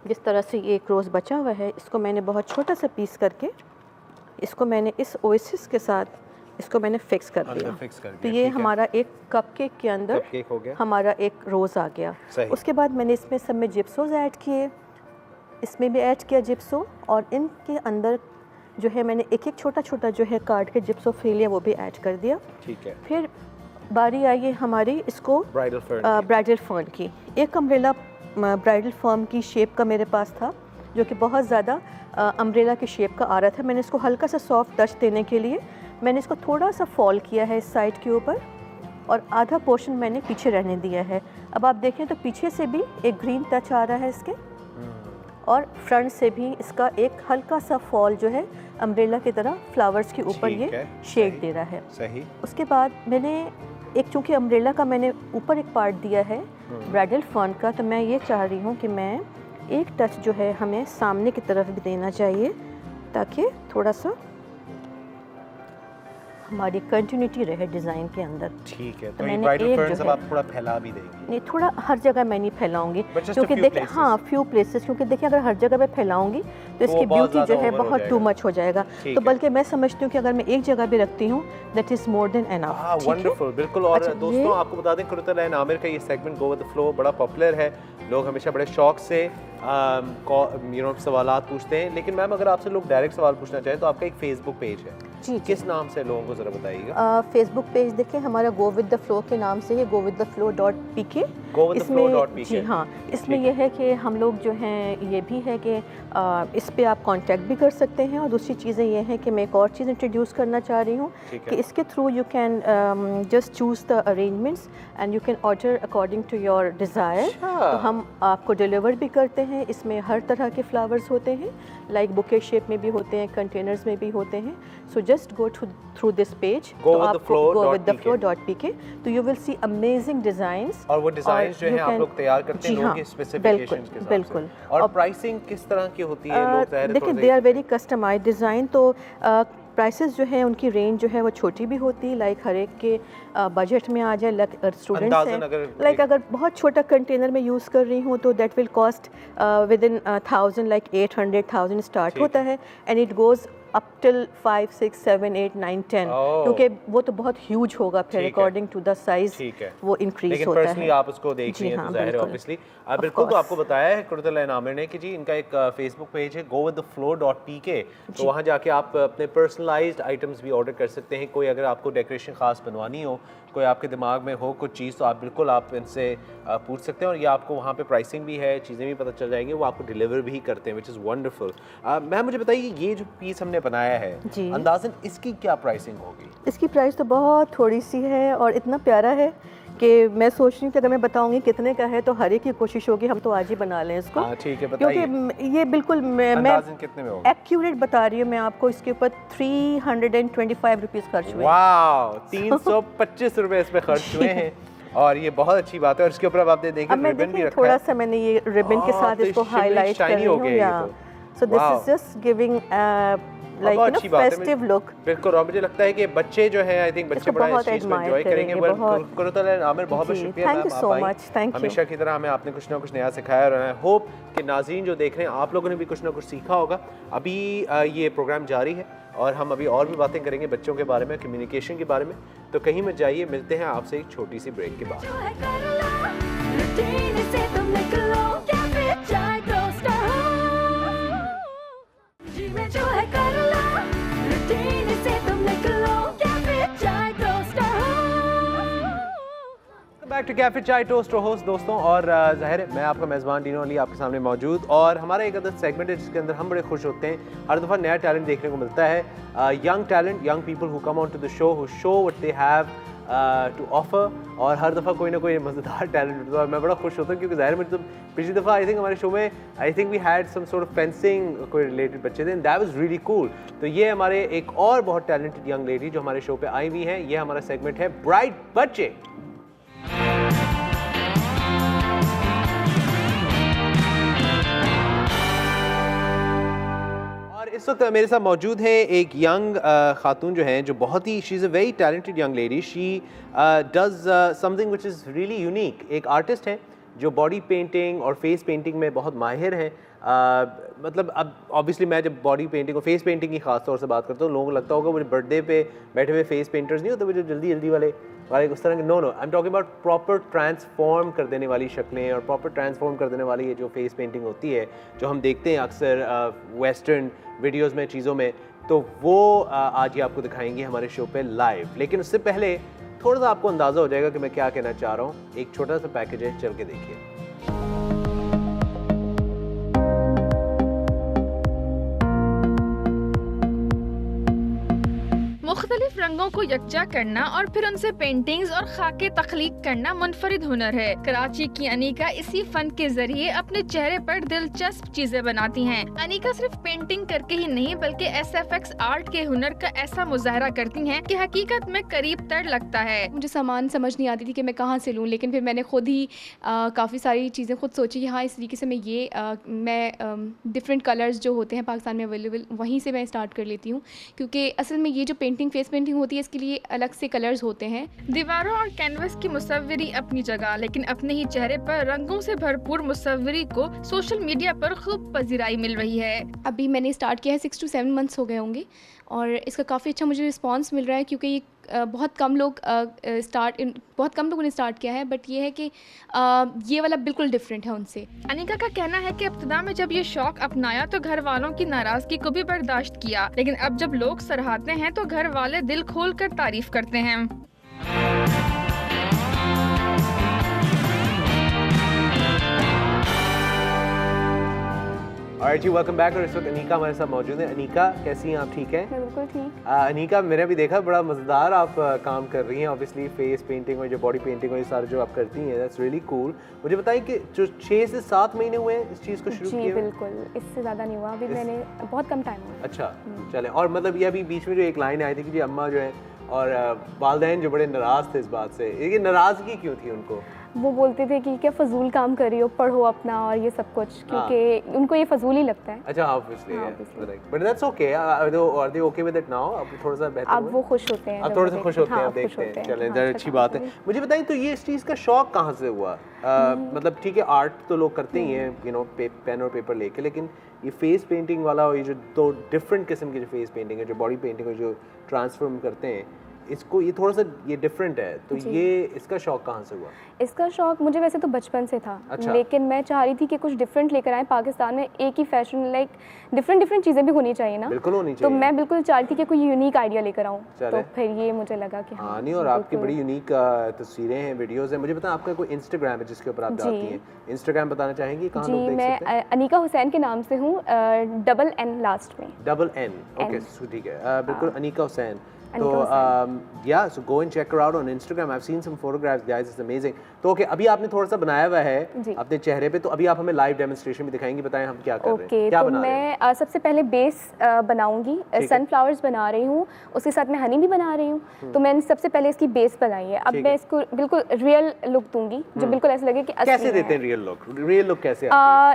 जिस तरह से ये एक रोज़ बचा हुआ है, इसको मैंने बहुत छोटा सा पीस करके इसको मैंने इस ओएसिस के साथ इसको मैंने फिक्स कर दिया। तो ये हमारा एक कपकेक के अंदर हो गया, हमारा एक रोज़ आ गया। उसके बाद मैंने इसमें सब में जिप्सोज ऐड किए, इसमें भी ऐड किया जिप्सो, और इनके अंदर जो है मैंने एक एक छोटा छोटा जो है काट के जिप्सोफिलिया वो भी ऐड कर दिया। ठीक है। फिर बारी आई है हमारी इसको ब्राइडल फर्न की। एक अम्ब्रेला ब्राइडल फर्न की शेप का मेरे पास था जो कि बहुत ज़्यादा अम्ब्रेला की शेप का आ रहा था। मैंने इसको हल्का सा सॉफ्ट टच देने के लिए मैंने इसको थोड़ा सा फॉल किया है इस साइड के ऊपर, और आधा पोर्शन मैंने पीछे रहने दिया है। अब आप देखें तो पीछे से भी एक ग्रीन टच आ रहा है इसके, और फ्रंट से भी इसका एक हल्का सा फॉल जो है अम्ब्रेला की तरह फ्लावर्स के ऊपर ये शेड दे रहा है। सही। उसके बाद मैंने एक, चूँकि अम्ब्रेला का मैंने ऊपर एक पार्ट दिया है ब्राइडल फर्न का, तो मैं ये चाह रही हूँ कि मैं एक टच जो है हमें सामने की तरफ भी देना चाहिए, ताकि थोड़ा सा हमारी कंटिन्यूटी रहे डिज़ाइन के अंदर। ठीक है, तो ये ब्राइडल फर्न्स अब आप थोड़ा फैला भी देंगे? नहीं, थोड़ा हर जगह मैं नहीं फैलाऊंगी, क्योंकि देखिए हाँ फ्यू प्लेसेस, क्योंकि देखिए अगर हर जगह पे फैलाऊंगी तो इसकी ब्यूटी जो है बहुत टू मच हो जाएगा। तो बल्कि मैं समझती हूँ कि अगर मैं एक जगह भी रखती हूँ that is more than enough. Wonderful, बिल्कुल। और दोस्तों आपको बता दें कुर्तल एंड आमिर का ये segment go with the flow बड़ा पॉपुलर है, लोग हमेशा बड़े शौक से सवालात पूछते हैं। लेकिन मैम अगर आपसे लोग डायरेक्ट सवाल पूछना चाहें तो आपका एक फेसबुक पेज है जी, किस नाम से लोगों को जरा बताइएगा? फेसबुक पेज देखिए हमारा गो विद द फ्लो के नाम से है, goviththeflow.pk। goviththeflow.pk। जी हाँ, इसमें यह है कि हम लोग जो हैं ये भी है कि इस पे आप कांटेक्ट भी कर सकते हैं, और दूसरी चीज़ें ये हैं कि मैं एक और चीज़ इंट्रोड्यूस करना चाह रही हूँ कि इसके through you can just choose the arrangements and you can order according to your desire. तो हम आपको डिलीवर भी करते हैं। इसमें हर तरह के फ्लावर्स होते हैं, लाइक बुके शेप में भी होते हैं, कंटेनर्स में भी होते हैं। So just go through this page, goviththeflow.pk, तो you will see amazing designs. और वो डिज़ाइन जो है आप लोग तैयार करते हैं लोगों के स्पेसिफिकेशंस के साथ। बिल्कुल। और प्राइसिंग किस तरह की होती है? लोग ज़ाहिर देखिए they are very customized design, तो प्राइसेस जो है उनकी रेंज जो है वो छोटी भी होती है, लाइक हर एक के बजट में आ जाए। लाइक स्टूडेंट्स हैं, लाइक अगर बहुत छोटा कंटेनर में यूज़ कर रही हूँ तो that will cost with in 1000, like 800,000 start होता है, and it goes up till 5, 6, 7, 8, 9, 10, क्योंकि वो तो बहुत ह्यूज होगा फिर अकॉर्डिंग टू द साइज वो इंक्रीज होता है। पर्सनली आप उसको देख रही हैं तो जाहिर है ऑब्वियसली बिल्कुल। तो आपको बताया है कुर्तल एंड आमिर ने कि जी इनका एक फेसबुक पेज है goviththeflow.pk, तो वहाँ जाके आप अपने पर्सनलाइज्ड आइटम्स भी ऑर्डर कर सकते हैं। कोई अगर आपको डेकोरेशन खास बनवानी हो, कोई आपके दिमाग में हो कुछ चीज़, तो आप बिल्कुल आप इनसे पूछ सकते हैं, और ये आपको वहाँ पे प्राइसिंग भी है, चीज़ें भी पता चल जाएंगी, वो आपको डिलीवर भी करते हैं, विच इज़ वंडरफुल। मैम मुझे बताइए ये जो पीस हमने बनाया है अंदाज़न इसकी क्या प्राइसिंग होगी? इसकी प्राइस तो बहुत थोड़ी सी है और इतना प्यारा है कि मैं सोच रही थी अगर मैं बताऊंगी कितने का है तो हर एक की कोशिश होगी हम तो आज ही बना लें इसको। ठीक है, बताइए। क्योंकि ये बिल्कुल मैं कितने में होगा एक्यूरेट बता रही हूँ मैं आपको। इसके ऊपर 325 रुपीज़ खर्च हुए। वाह, 325 रुपए इस पे खर्च हुए हैं, और ये बहुत अच्छी बात है। और इसके ऊपर आप देखिए रिबन भी रखा है, थोड़ा सा मैंने ये रिबन के साथ इसको हाईलाइट कर रही हूँ। So this is just giving like you know festive look. बिल्कुल, और मुझे लगता है कि बच्चे जो हैं आई थिंक बच्चे बड़ा इस चीज़ को एंजॉय करेंगे। कुर्तल एंड आमिर बहुत बहुत शुक्रिया, thank you so much. Thank you. हमेशा की तरह हमें आपने कुछ ना कुछ नया सिखाया, और आई होप कि नाज़रीन जो देख रहे हैं आप लोगों ने भी कुछ ना कुछ सीखा होगा। अभी ये प्रोग्राम जारी है और हम अभी और भी बातें करेंगे बच्चों के बारे में, कम्युनिकेशन के बारे में, तो कहीं मत जाइए। मिलते हैं आपसे एक छोटी सी ब्रेक के बाद। Back to cafe chai toast host दोस्तों, और ज़ाहिर है मैं आपका मेज़बान डीनो अली आपके सामने मौजूद, और हमारा एक अदर सेगमेंट है जिसके अंदर हम बड़े खुश होते हैं। हर दफ़ा नया टैलेंट देखने को मिलता है, young talent, young people who come on to the show, who show what they have to offer, और हर दफ़ा कोई ना कोई मज़ेदार टैलेंट होता है, और मैं बड़ा खुश होता हूँ क्योंकि ज़ाहिर में तो पिछली दफ़ा आई थिंक हमारे शो में I think we had some sort of fencing कोई रिलेटेड बच्चे थे, दैट वाज रियली कूल। तो ये हमारे एक और बहुत टैलेंटेड यंग लेडी जो हमारे शो पे आई हुई हैं, ये हमारा सेगमेंट है ब्राइट बच्चे। इस वक्त मेरे साथ मौजूद है एक यंग खातून जो हैं, जो बहुत ही she is a very talented young lady. She does something which is really unique. एक आर्टिस्ट हैं जो बॉडी पेंटिंग और फेस पेंटिंग में बहुत माहिर हैं। मतलब अब ऑब्वियसली मैं जब बॉडी पेंटिंग और फेस पेंटिंग की खास तौर से बात करता हूँ, लोगों को लगता होगा वो बर्थडे पे बैठे हुए फेस पेंटर्स नहीं होते, वो जो जल्दी जल्दी वाले उस तरह के। No no, I am talking about proper transform कर देने वाली शक्लें और प्रॉपर ट्रांसफॉर्म कर देने वाली ये जो फेस पेंटिंग होती है, जो हम देखते हैं अक्सर वेस्टर्न वीडियोज़ में, चीज़ों में, तो वो आज ही आपको दिखाएंगे हमारे शो पे लाइव। लेकिन उससे पहले थोड़ा सा आपको अंदाज़ा हो जाएगा कि मैं क्या कहना चाह रहा हूँ। एक छोटा सा पैकेज है, चल के देखिए। मुख्तलिफ मुख्तलिफ रंगों को यकजा करना और फिर उनसे पेंटिंग्स और खाके तख्लीक करना मुनफरिद हुनर है। कराची की अनीका इसी फन के जरिए अपने चेहरे पर दिलचस्प चीजें बनाती हैं। अनीका सिर्फ पेंटिंग करके ही नहीं बल्कि SFX आर्ट के हुनर का ऐसा मुजाहरा करती हैं कि हकीकत में करीब तर लगता है। मुझे सामान समझ नहीं आती थी कि मैं कहाँ से लूँ, लेकिन फिर मैंने खुद ही काफ़ी सारी चीज़ें खुद सोची कि हाँ इस तरीके से मैं डिफरेंट कलर्स जो होते हैं पाकिस्तान में अवेलेबल वहीं से मैं स्टार्ट कर लेती हूँ, क्योंकि असल में ये जो पेंटिंग फेस पेंटिंग होती है इसके लिए अलग से कलर्स होते हैं। दीवारों और कैनवस की मुसव्वरी अपनी जगह, लेकिन अपने ही चेहरे पर रंगों से भरपूर मुसव्वरी को सोशल मीडिया पर खूब पजीराई मिल रही है। अभी मैंने स्टार्ट किया है 6 to 7 मंथ्स हो गए होंगे और इसका काफ़ी अच्छा मुझे रिस्पांस मिल रहा है, क्योंकि ये बहुत कम लोगों ने स्टार्ट किया है, बट ये है कि ये वाला बिल्कुल डिफरेंट है उनसे। अनीका का कहना है कि इब्तिदा में जब ये शौक अपनाया तो घर वालों की नाराजगी को भी बर्दाश्त किया, लेकिन अब जब लोग सराहते हैं तो घर वाले दिल खोल कर तारीफ करते हैं। ऑलराइट जी, वेलकम बैक। और इस वक्त अनीका हमारे साथ मौजूद है। अनीका कैसी हैं आप? ठीक है? मैं बिल्कुल ठीक। अनीका, मैंने भी देखा बड़ा मज़ेदार आप काम कर रही हैं। ऑब्वियसली फेस पेंटिंग और जो बॉडी पेंटिंग और ये सारे जो आप करती हैं, दैट्स रियली कूल। मुझे बताइए कि जो 6 से 7 महीने हुए हैं इस चीज़ को शुरू किए? जी बिल्कुल, इससे ज़्यादा नहीं हुआ अभी, मैंने बहुत कम टाइम हुआ। अच्छा, चलें। और मतलब ये अभी बीच में जो एक लाइन आई थी कि जी अम्मा जो है और वालिदैन जो बड़े नाराज़ थे इस बात से, ये नाराज़गी क्यों थी उनको? वो बोलते थे कि क्या फजूल काम कर रही हो, पढ़ो अपना और ये सब कुछ, क्योंकि उनको ये फजूल ही लगता है। अच्छा, obviously, but that's okay. Are they okay with it now? अब थोड़ा सा बेहतर, अब वो खुश होते हैं, अब थोड़े से खुश होते हैं, अब देखते हैं। चलें, ज़रा अच्छी बात है। मुझे बताइए तो ये इस चीज़ का शौक कहाँ से हुआ? मतलब ठीक है, आर्ट तो लोग करते ही हैं, यू नो, पेन और पेपर लेके, लेकिन ये फेस पेंटिंग वाला और ये जो 2 डिफरेंट किस्म की जो फेस पेंटिंग है, जो बॉडी पेंटिंग और जो ट्रांसफॉर्म करते हैं, इसको ये थोड़ा सा ये डिफरेंट है, तो ये इसका शौक कहाँ से हुआ? इसका शौक मुझे वैसे तो बचपन से था। अच्छा। लेकिन मैं चाह रही थी कि कुछ डिफरेंट लेकर आए। पाकिस्तान में एक ही फैशन, लाइक डिफरेंट चीज़ें भी होनी चाहिए ना। बिल्कुल होनी चाहिए। तो मैं बिल्कुल चाह रही थी कि कोई यूनिक आइडिया लेकर आऊँ, तो फिर ये मुझे लगा कि हाँ नहीं, और आपकी बड़ी यूनिक तस्वीरें हैं, वीडियोस हैं। मुझे बताएं, आपका कोई इंस्टाग्राम है जिसके ऊपर आप डालती हैं? इंस्टाग्राम बताना चाहेंगी कहाँ लोग देख सकते हैं? मैं अनीका हुसैन के नाम से हूँ, $N लास्ट में। $N, ओके, ठीक है, बिल्कुल अनीका हुसैन। तो yeah, so go and check her out on Instagram. I've seen some photographs, guys. It's amazing. तो ओके, अभी आपने थोड़ा सा बनाया हुआ है अपने चेहरे पे, तो अभी आप हमें लाइव डेमोन्स्ट्रेशन भी दिखाएंगी। बताएं हम क्या कर रहे हैं, क्या बना रहे हैं? मैं सबसे पहले बेस बनाऊंगी, सनफ्लावर्स बना रही हूँ, उसके साथ मैं हनी भी बना रही हूँ। तो मैंने सबसे पहले इसकी बेस बनाई है। अब मैं इसको बिल्कुल रियल लुक दूंगी, जो बिल्कुल ऐसा लगे कि कैसे देते हैं रियल लुक? रियल लुक कैसे?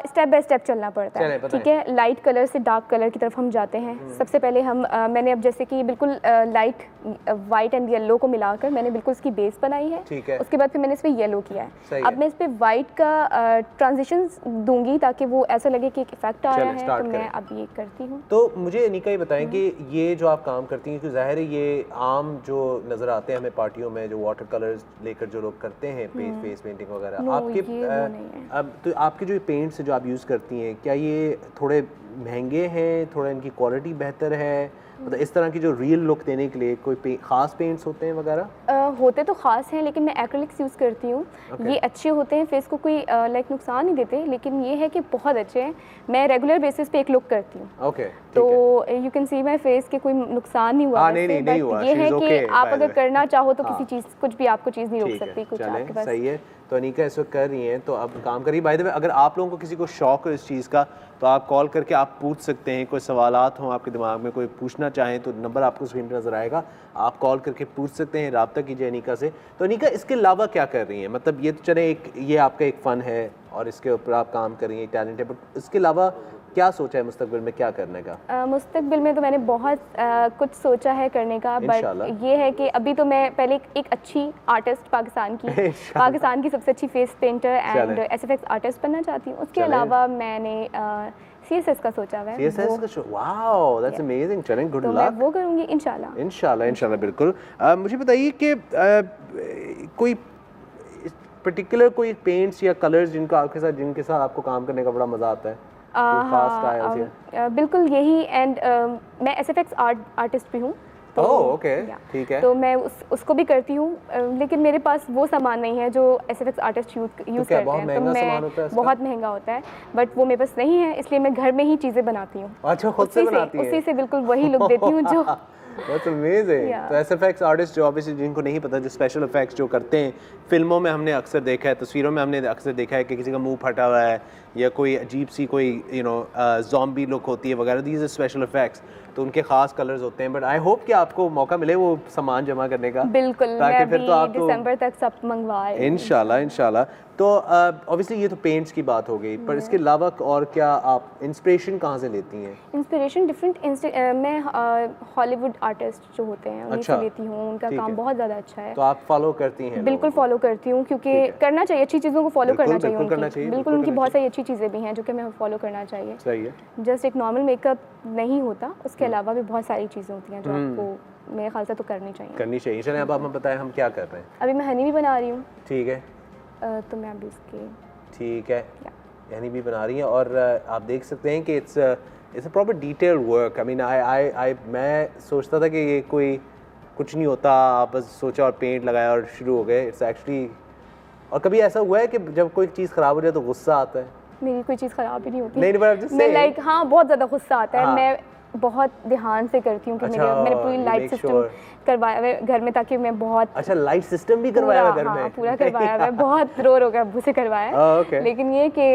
स्टेप बाय स्टेप चलना पड़ता है, ठीक है? लाइट कलर से डार्क कलर की तरफ हम जाते हैं। सबसे पहले हम मैंने अब जैसे कि बिल्कुल लाइट वाइट एंड येलो को मिलाकर मैंने बिल्कुल इसकी बेस बनाई है। ठीक है। उसके बाद फिर मैंने इस पे येलो किया है। अब मैं इस पे वाइट का ट्रांजिशन दूंगी ताकि वो ऐसा लगे कि एक इफेक्ट आ रहा है। तो मैं अब ये करती हूँ। तो मुझे अनीका ये बताएं कि ये जो आप काम करती हैं, क्योंकि जाहिर है ये आम जो नजर आते हैं हमें पार्टियों में, जो वाटर कलर्स लेकर जो लोग करते हैं फेस पेंटिंग वगैरह, आपके तो आपके जो पेंट्स जो आप यूज़ करती हैं, क्या ये थोड़े महंगे हैं, थोड़ा इनकी क्वालिटी बेहतर है? मतलब इस तरह की जो रियल लुक देने के लिए कोई खास पेंट्स होते हैं वगैरह? होते तो खास हैं, लेकिन मैं एक्रिलिक्स यूज़ करती हूँ। ये अच्छे होते हैं, फेस को कोई लाइक नुकसान नहीं देते, लेकिन ये है कि बहुत अच्छे हैं। मैं रेगुलर बेसिस पे एक लुक करती हूँ। ओके, तो you can see my face के कोई नुकसान नहीं हुआ। नहीं हुआ। ये है कि आप अगर करना चाहो तो किसी चीज़, कुछ भी आपको चीज़ नहीं रोक सकती। कुछ आपके पास सही है। तो अनीका इस वक्त कर रही हैं, तो अब काम करिए। बाय द वे, अगर आप लोगों को किसी को शौक हो इस चीज़ का, तो आप कॉल करके आप पूछ सकते हैं। कोई सवालात हों आपके दिमाग में, कोई पूछना चाहें, तो नंबर आपको स्क्रीन पर नज़र आएगा, आप कॉल करके पूछ सकते हैं, रब्ता कीजिए अनीका से। तो अनीका, इसके अलावा क्या कर रही हैं? मतलब ये तो चले ये आपका एक फ़न है और इसके ऊपर आप काम कर रही हैं, टैलेंट है, बट इसके अलावा क्या सोचा है मुस्तकबिल में क्या करने का? मुस्तकबिल में तो मैंने बहुत कुछ सोचा है करने का, बट ये है कि अभी तो मैं पहले एक अच्छी आर्टिस्ट पाकिस्तान की सबसे अच्छी face painter and SFX artist बनना चाहती हूँ। उसके अलावा मैंने CSS का सोचा हुआ है। CSS का, वाओ, दैट्स अमेजिंग। चलें, गुड लक। मैं वो करूँगी इंशाल्लाह। बिल्कुल। मुझे बताइए कि कोई पर्टिकुलर कोई पेंट्स या कलर्स जिनके साथ आपको काम करने का बड़ा मज़ा आता है? बिल्कुल यही। एंड मैं SFX आर्टिस्ट भी हूँ, तो ओके, ठीक है। तो मैं उसको भी करती हूँ, लेकिन मेरे पास वो सामान नहीं है जो SFX आर्टिस्ट यूज़ करते हैं। तो मैं बहुत महंगा होता है, बट वो मेरे पास नहीं है, इसलिए मैं घर में ही चीज़ें बनाती हूँ। अच्छा, खुद से बनाती हैं? उसी से बिल्कुल वही लुक देती हूँ जो That's amazing. Yeah. तो SFX आर्टिस्ट जो ऑब्वियसली जिनको नहीं पता, जो स्पेशल इफेक्ट्स जो करते हैं, फिल्मों में हमने अक्सर देखा है, तस्वीरों में हमने अक्सर देखा है कि किसी का मुंह फटा हुआ है या कोई अजीब सी कोई ज़ॉम्बी लुक होती है वगैरह, दीज आर स्पेशल इफेक्ट्स, तो उनके खास कलर्स होते हैं। बट आई होप कि आपको मौका मिले वो सामान जमा करने का, बिल्कुल, ताकि मैं फिर तो आपको दिसंबर तक सब मंगवाए इंशाल्लाह। तो ऑब्वियसली ये तो पेंट्स की बात हो गई, पर इसके अलावा और क्या आप इंस्पिरेशन कहाँ से लेती हैं? इंस्पिरेशन डिफरेंट मैं हॉलीवुड आर्टिस्ट जो होते हैं उन्हीं अच्छा, से लेती हूँ, उनका ठीक काम है। बहुत ज़्यादा अच्छा है। तो आप फॉलो करती हैं? बिल्कुल फॉलो करती हूँ, क्योंकि करना चाहिए, अच्छी चीज़ों को फॉलो बिल्कुल, करना चाहिए बिल्कुल करना उनकी। चाहिए, बिल्कुल, बिल्कुल उनकी करना बहुत सारी अच्छी चीज़ें भी हैं जो कि हमें फॉलो करना चाहिए। सही है। जस्ट एक नॉर्मल मेकअप नहीं होता, उसके अलावा भी बहुत सारी चीज़ें होती हैं जो आपको मेरे ख्याल से तो करनी चाहिए। चलें, अब हमें बताएं हम क्या कर रहे हैं। अभी मैं हनी भी बना रही हूँ, ठीक है, तो मैं अभी इसके ठीक है, यानी भी बना रही हैं और आप देख सकते हैं कि it's a proper detail work. I mean I मैं सोचता था कि ये कोई कुछ नहीं होता, आप बस सोचा और पेंट लगाया और शुरू हो गए। इट्स एक्चुअली, और कभी ऐसा हुआ है कि जब कोई चीज़ ख़राब हो जाए तो गुस्सा आता है? मेरी कोई चीज़ ख़राब ही नहीं होती। नहीं, मैं लाइक हाँ, बहुत ज़्यादा गुस्सा आता है। हाँ। मैं बहुत ध्यान से करती हूँ कि मैंने पूरी लाइट सिस्टम करवाया हुआ है घर में, ताकि मैं बहुत अच्छा लाइट सिस्टम भी करवाया हुआ घर में? पूरा करवाया हुआ है, बहुत रो के अब्बू से करवाया है। लेकिन ये कि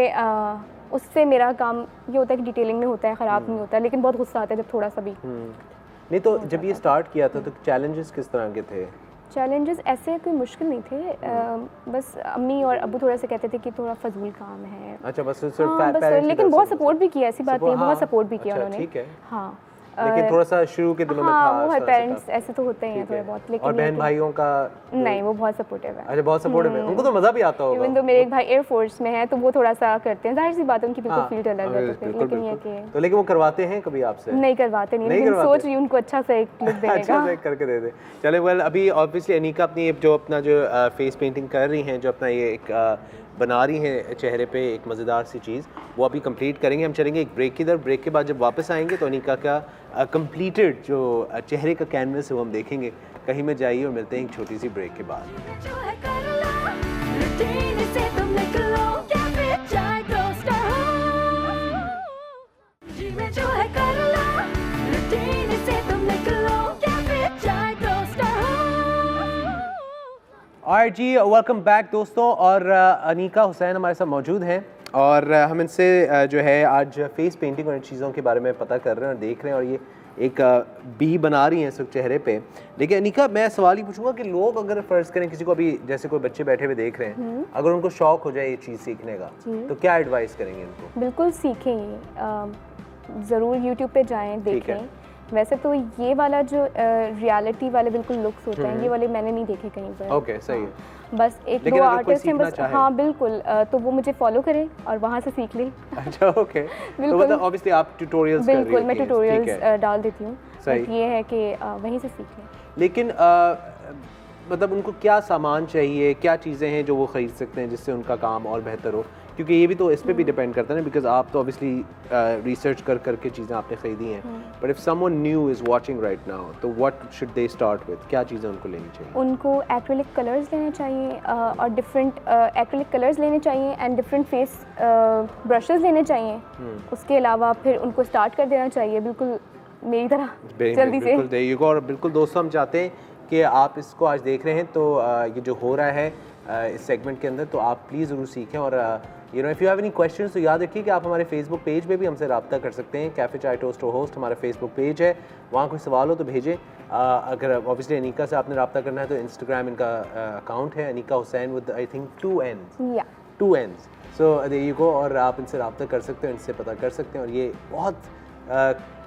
उससे मेरा काम ये होता है कि डिटेलिंग में होता है, ख़राब नहीं होता, लेकिन बहुत गुस्सा आता है जब थोड़ा सा भी। नहीं, तो जब ये स्टार्ट किया था तो चैलेंजेस किस तरह के थे? चैलेंजेस ऐसे कोई मुश्किल नहीं थे, बस अम्मी और अब्बू थोड़ा सा कहते थे कि थोड़ा फजूल काम है। अच्छा, बस सिर्फ हाँ, बस, लेकिन बहुत सपोर्ट भी किया, ऐसी बात नहीं, बहुत सपोर्ट भी किया उन्होंने। ठीक है, हाँ, लेकिन थोड़ा सा शुरू के दिनों में था। हाँ, वो हर पेरेंट्स ऐसे तो होते हैं थोड़े बहुत, लेकिन और बहन भाइयों का नहीं, वो बहुत सपोर्टिव है। अच्छा, बहुत सपोर्टिव है, उनको तो मज़ा भी आता होगा। इवन तो मेरे एक भाई एयर फोर्स में है, तो वो थोड़ा सा करते हैं, जाहिर सी बात है उनकी बिल्कुल फील्ड अलग है, लेकिन ये कि तो लेकिन वो करवाते हैं कभी आपसे? नहीं करवाते नहीं, लेकिन सोच रही हूँ उनको अच्छा सा एक लुक देने का। अच्छा सा करके दे दे। चले, वेल अभी ऑब्वियसली अनीका अपनी जो अपना जो फेस पेंटिंग कर रही हैं, जो अपना ये एक बना रही हैं चेहरे पे एक मज़ेदार सी चीज़, वो अभी कंप्लीट करेंगे। हम चलेंगे एक ब्रेक की तरफ, ब्रेक के बाद जब वापस आएंगे तो अनीका का कंप्लीटेड जो चेहरे का कैनवस है वो हम देखेंगे। कहीं में जाइए और मिलते हैं एक छोटी सी ब्रेक के बाद। जो है कर लो, रूटीन से तुम निकलो, कैफे चाय टोस्टर हो। जीवन जो है कर लो, रूटीन से तुम निकलो, कैफे चाय टोस्टर हो। और जी वेलकम बैक दोस्तों, और अनीका हुसैन हमारे साथ मौजूद हैं और हम इनसे जो है आज फेस पेंटिंग और इन चीज़ों के बारे में पता कर रहे हैं और देख रहे हैं, और ये एक बी बना रही हैं इस वक्त चेहरे पे। लेकिन अनीका, मैं सवाल ही पूछूंगा कि लोग अगर फ़र्ज़ करें किसी को, अभी जैसे कोई बच्चे बैठे हुए देख रहे हैं, अगर उनको शौक हो जाए ये चीज़ सीखने का, तो क्या एडवाइस करेंगे उनको? बिल्कुल सीखें, ज़रूर यूट्यूब पे जाएं, देखें। वैसे तो ये वाला जो रियलिटी वाले बिल्कुल लुक्स होते हैं, ये वाले मैंने नहीं देखे कहीं पर। ओके, सही है। बस एक दो आर्टिस्ट हैं बस, हाँ बिल्कुल, तो वो मुझे फॉलो करें और वहाँ से सीख लें। अच्छा, ओके। तो मतलब ऑब्वियसली आप ट्यूटोरियल्स कर रही बिल्कुल, मैं होती हैं, ट्यूटोरियल्स डाल देती हूँ। सही। ये है कि वहीं से सीख लें। लेकिन मतलब उनको क्या सामान चाहिए, क्या चीज़ें हैं जो वो ख़रीद सकते हैं जिससे उनका काम और बेहतर हो? क्योंकि ये भी तो इस पे भी डिपेंड करता है ना, बिकॉज आप तो ऑब्वियसली रिसर्च कर करके चीज़ें आपने ख़रीदी हैं, but if someone new is watching right now, तो what should they start with? क्या चीज़ें उनको लेनी चाहिए? उनको एक्रेलिक कलर्स लेने चाहिए और डिफरेंट एक्रेलिक कलर्स लेने चाहिए एंड डिफरेंट फेस ब्रशेस लेने चाहिए। उसके अलावा फिर उनको स्टार्ट कर देना चाहिए, बिल्कुल मेरी तरह जल्दी से। बिल्कुल देखिए, और बिल्कुल दोस्तों हम चाहते हैं कि आप इसको आज देख रहे हैं तो ये जो हो रहा है इस सेगमेंट के अंदर, तो आप प्लीज़ ज़रूर सीखें। और you know if you have any questions तो याद रखिए कि आप हमारे फेसबुक पेज पे भी हमसे रब्ता कर सकते हैं। कैफ़े चाय टोस्टर होस्ट हमारा फेसबुक पेज है, वहाँ कोई सवाल हो तो भेजें। अगर ऑब्वियसली अनीका से आपने रब्ता करना है तो इंस्टाग्राम इनका अकाउंट है Anika Hussain with I think 2 N's। So there you go, और आप इनसे रब्ता कर सकते हो, इनसे पता कर सकते हैं। और ये बहुत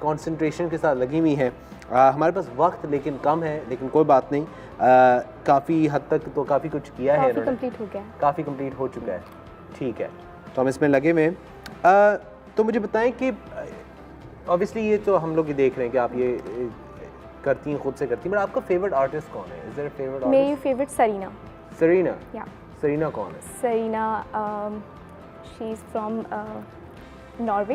कंसंट्रेशन के साथ लगी हुई हैं। हमारे पास वक्त लेकिन कम है, लेकिन कोई बात नहीं, काफ़ी हद तक तो काफ़ी कुछ किया है इन्होंने, कंप्लीट हो गया, काफ़ी कंप्लीट हो चुका है। ठीक है, तो हम इसमें लगे हुए हैं। तो मुझे बताएं कि ऑब्वियसली ये तो हम लोग ये देख रहे हैं कि आप ये करती हैं, खुद से करती हैं, बट आपका फेवरेट आर्टिस्ट कौन है? Is there a favourite artist? मेरी फेवरेट सरीना। सरीना? या सरीना कौन है? Serena she is from Norway.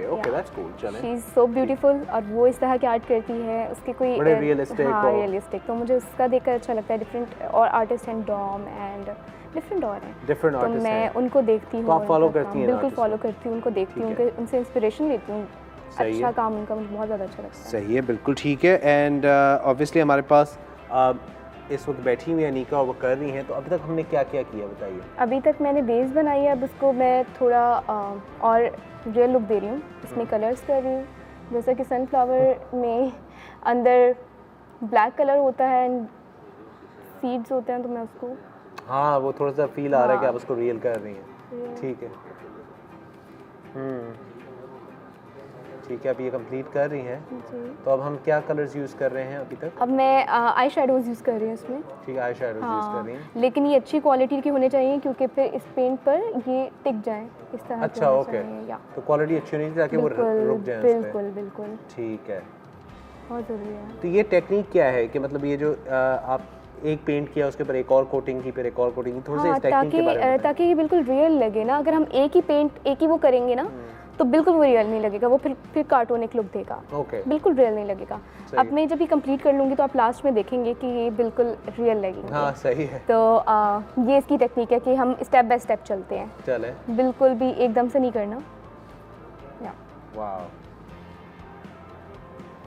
Okay, that's cool. चलें, शी इज़ सो ब्यूटीफुल, और वो इस तरह की आर्ट करती है, उसके कोई बड़े रियलिस्टिक। हाँ, रियलिस्टिक, तो मुझे उसका देखकर अच्छा लगता है। डिफरेंट और आर्टिस्ट हैं, डॉम एंड डिफरेंट और हैं, डिफरेंट तो आर्टिस्ट मैं हैं। उनको देखती हूँ। तो आप फॉलो करती हैं? बिल्कुल फॉलो करती हूँ, उनको देखती हूँ, उनसे इंस्पिरेशन लेती हूँ अच्छा काम उनका मुझे बहुत ज़्यादा अच्छा लगता है। सही है, बिल्कुल ठीक है। एंड ऑब्वियसली हमारे पास इस वक्त बैठी हुई अनीका और वो कर रही हैं, तो अभी तक हमने क्या क्या किया बताइए। अभी तक मैंने बेस बनाई है, अब उसको मैं थोड़ा और रियल लुक दे रही हूँ, इसमें कलर्स कर रही हूँ। जैसे कि सनफ्लावर में अंदर ब्लैक कलर होता है एंड सीड्स होते हैं, तो मैं उसको हाँ वो थोड़ा सा फील आ रहा है कि आप उसको रियल कर रही हैं। ठीक है, ठीक है, आप ये कंप्लीट कर रही हैं। तो अब हम क्या कलर्स यूज़ कर रहे हैं अभी तक? अब मैं आई शेडोज़ यूज़ कर रही हूँ इसमें। ठीक है, आई शेडोज़ यूज़ कर रही हैं, लेकिन ये अच्छी क्वालिटी के होने चाहिए क्योंकि फिर इस पेंट पर ये टिक जाए इस तरह। अच्छा ओके, तो क्वालिटी अच्छी होनी चाहिए ताकि वो रुक जाए। बिल्कुल बिल्कुल, ठीक है, बहुत ज़रूरी है। तो ये टेक्निक क्या है कि मतलब ये जो आप एक पेंट किया उसके ऊपर एक और कोटिंग की, फिर एक और कोटिंग की, थोड़ा सा इस टेक्निक के बारे में ताकि ये बिल्कुल रियल लगे ना। अगर हम एक ही पेंट एक ही वो करेंगे ना तो बिल्कुल वो रियल नहीं लगेगा, वो फिर कार्टूनिक लुक देगा। बिल्कुल रियल नहीं लगेगा। अब मैं जब ये कंप्लीट कर लूँगी तो आप लास्ट में देखेंगे कि ये बिल्कुल रियल लगेगा। हाँ सही है। तो ये इसकी टेक्निक है कि हम स्टेप बाय स्टेप चलते हैं, चले बिल्कुल भी एकदम से नहीं करना। Wow.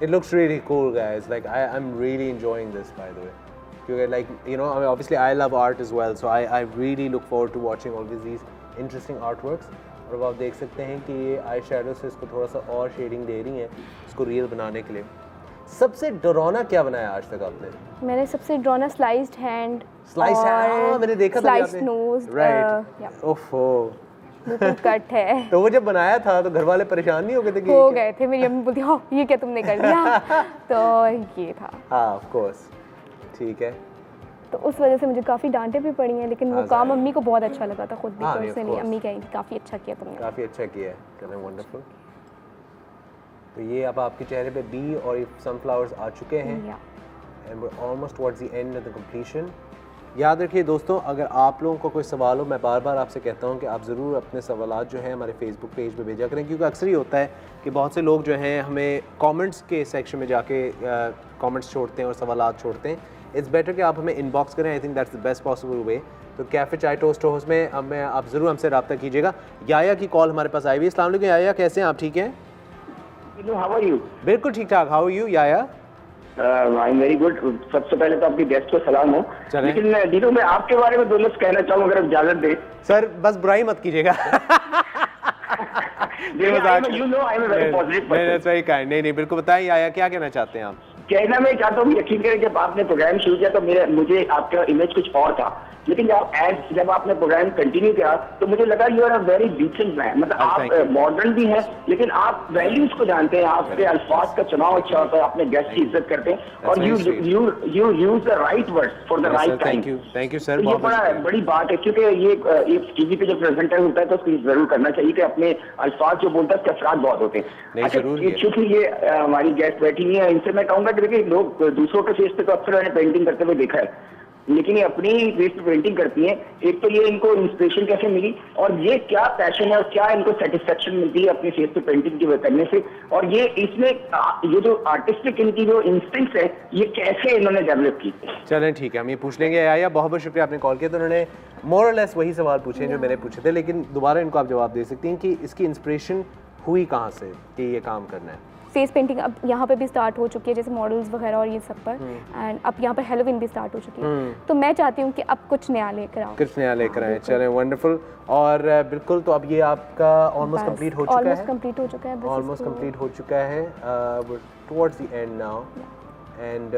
It looks really cool, guys. Like I'm really enjoying this, by the way. Because like you know, I mean, obviously I love art as well, so I really look forward to watching all these interesting artworks. और अब आप देख सकते हैं कि ये eye shadow से इसको थोड़ा सा और शेडिंग दे रही हैं इसको रियल बनाने के लिए। सबसे डरावना क्या बनाया आज तक आपने? मैंने सबसे डरावना स्लाइस्ड हैंड, मैंने देखा था, स्लाइस्ड नोज, राइट। ओफो, बिल्कुल कट है। तो वो जब बनाया था तो घर वाले परेशान नहीं हो गए थे कि हो गए थे, मेरी अम्मी बोलती हाँ ये क्या तुमने कर दिया। तो ये था। हाँ ऑफ कोर्स, ठीक है। तो उस वजह से मुझे काफ़ी डांटे भी पड़ी हैं, लेकिन वो काम अम्मी को बहुत अच्छा लगा था, खुद भी पर्सनली अम्मी कह रही थी काफ़ी अच्छा किया तुमने। काफ़ी अच्छा किया है, चलें वंडरफुल। तो ये अब आपके चेहरे पे बी और ये सनफ्लावर्स आ चुके हैं and we are almost towards the end of the completion. याद रखिए दोस्तों, अगर आप लोगों को कोई सवाल हो, मैं बार बार आपसे कहता हूँ कि आप ज़रूर अपने सवालात जो हैं हमारे फेसबुक पेज पे भेजा करें, क्योंकि अक्सर ही होता है कि बहुत से लोग जो हैं हमें कमेंट्स के सेक्शन में जाके कमेंट्स छोड़ते हैं और सवालात छोड़ते हैं। इट्स बेटर कि आप हमें इनबॉक्स करें, I think that's the best possible way. तो कैफ़े चाय टोस्ट हाउस में अब मैं आप ज़रूर हमसे रब्ता कीजिएगा। याया की कॉल हमारे पास आई हुई है। अस्सलाम वालेकुम याया, कैसे हैं आप? ठीक हैं? How are you? बिल्कुल ठीक ठाक। हाउ आर यू याया? I am very good. सबसे पहले तो आपके गेस्ट को सलाम हो, लेकिन दीनू मैं आपके बारे में दो लफ्ज़ कहना चाहूँ अगर आप इजाजत दें। सर बस बुराई मत कीजिएगा। नहीं बिल्कुल बताइए याया, क्या कहना चाहते हैं आप? कहना मैं चाहता हूँ, यकीन करें जब आपने प्रोग्राम शुरू किया तो मुझे आपका इमेज कुछ और था, लेकिन जब आपने प्रोग्राम कंटिन्यू किया तो मुझे लगा you are a very decent man. मतलब आप मॉडर्न भी हैं लेकिन आप वैल्यूज को जानते हैं, आपके अल्फाज का चुनाव अच्छा होता है, अपने गेस्ट की इज्जत करते हैं और you use the right words for the right time. Thank you sir. ये बड़ी बात है, क्योंकि ये टीवी पे जब प्रेजेंटर होता है तो उसको जरूर करना चाहिए कि अपने अल्फाज जो बोलता है उसके असरात बहुत होते हैं। अच्छा, क्योंकि ये हमारी गेस्ट बैठी हुई है, इनसे मैं कहूँगा कि देखिए लोग दूसरों के फेस पे तो अक्सर मैंने पेंटिंग करते हुए देखा है, लेकिन ये अपनी फेस पे पेंटिंग करती हैं। एक तो ये इनको इंस्पिरेशन कैसे मिली और ये क्या पैशन है और क्या इनको सेटिस्फेक्शन मिलती है अपनी फेस पे पेंटिंग की करने से, और ये इसमें ये जो आर्टिस्टिक इनकी जो इंस्टिंक्ट्स है ये कैसे इन्होंने डेवलप की। चलें ठीक है, हम ये पूछ लेंगे। आया बहुत बहुत शुक्रिया आपने कॉल किया। तो उन्होंने मोर और लेस वही सवाल पूछे जो मैंने पूछे थे, लेकिन दोबारा इनको आप जवाब दे सकती हैं कि इसकी इंस्पिरेशन हुई कहाँ से कि ये काम करना है। फेस पेंटिंग अब यहाँ पे भी स्टार्ट हो चुकी है, जैसे मॉडल्स वगैरह और ये सब पर, एंड अब यहाँ पर हेलोविन भी स्टार्ट हो चुकी है। तो मैं चाहती हूँ कि अब कुछ नया लेकर आओ, कुछ नया लेकर आए। चलें वंडरफुल। और बिल्कुल, तो अब ये आपका ऑलमोस्ट कंप्लीट हो चुका है। ऑलमोस्ट कंप्लीट हो चुका है। ऑलमोस्ट कंप्लीट हो चुका है। Towards the end now and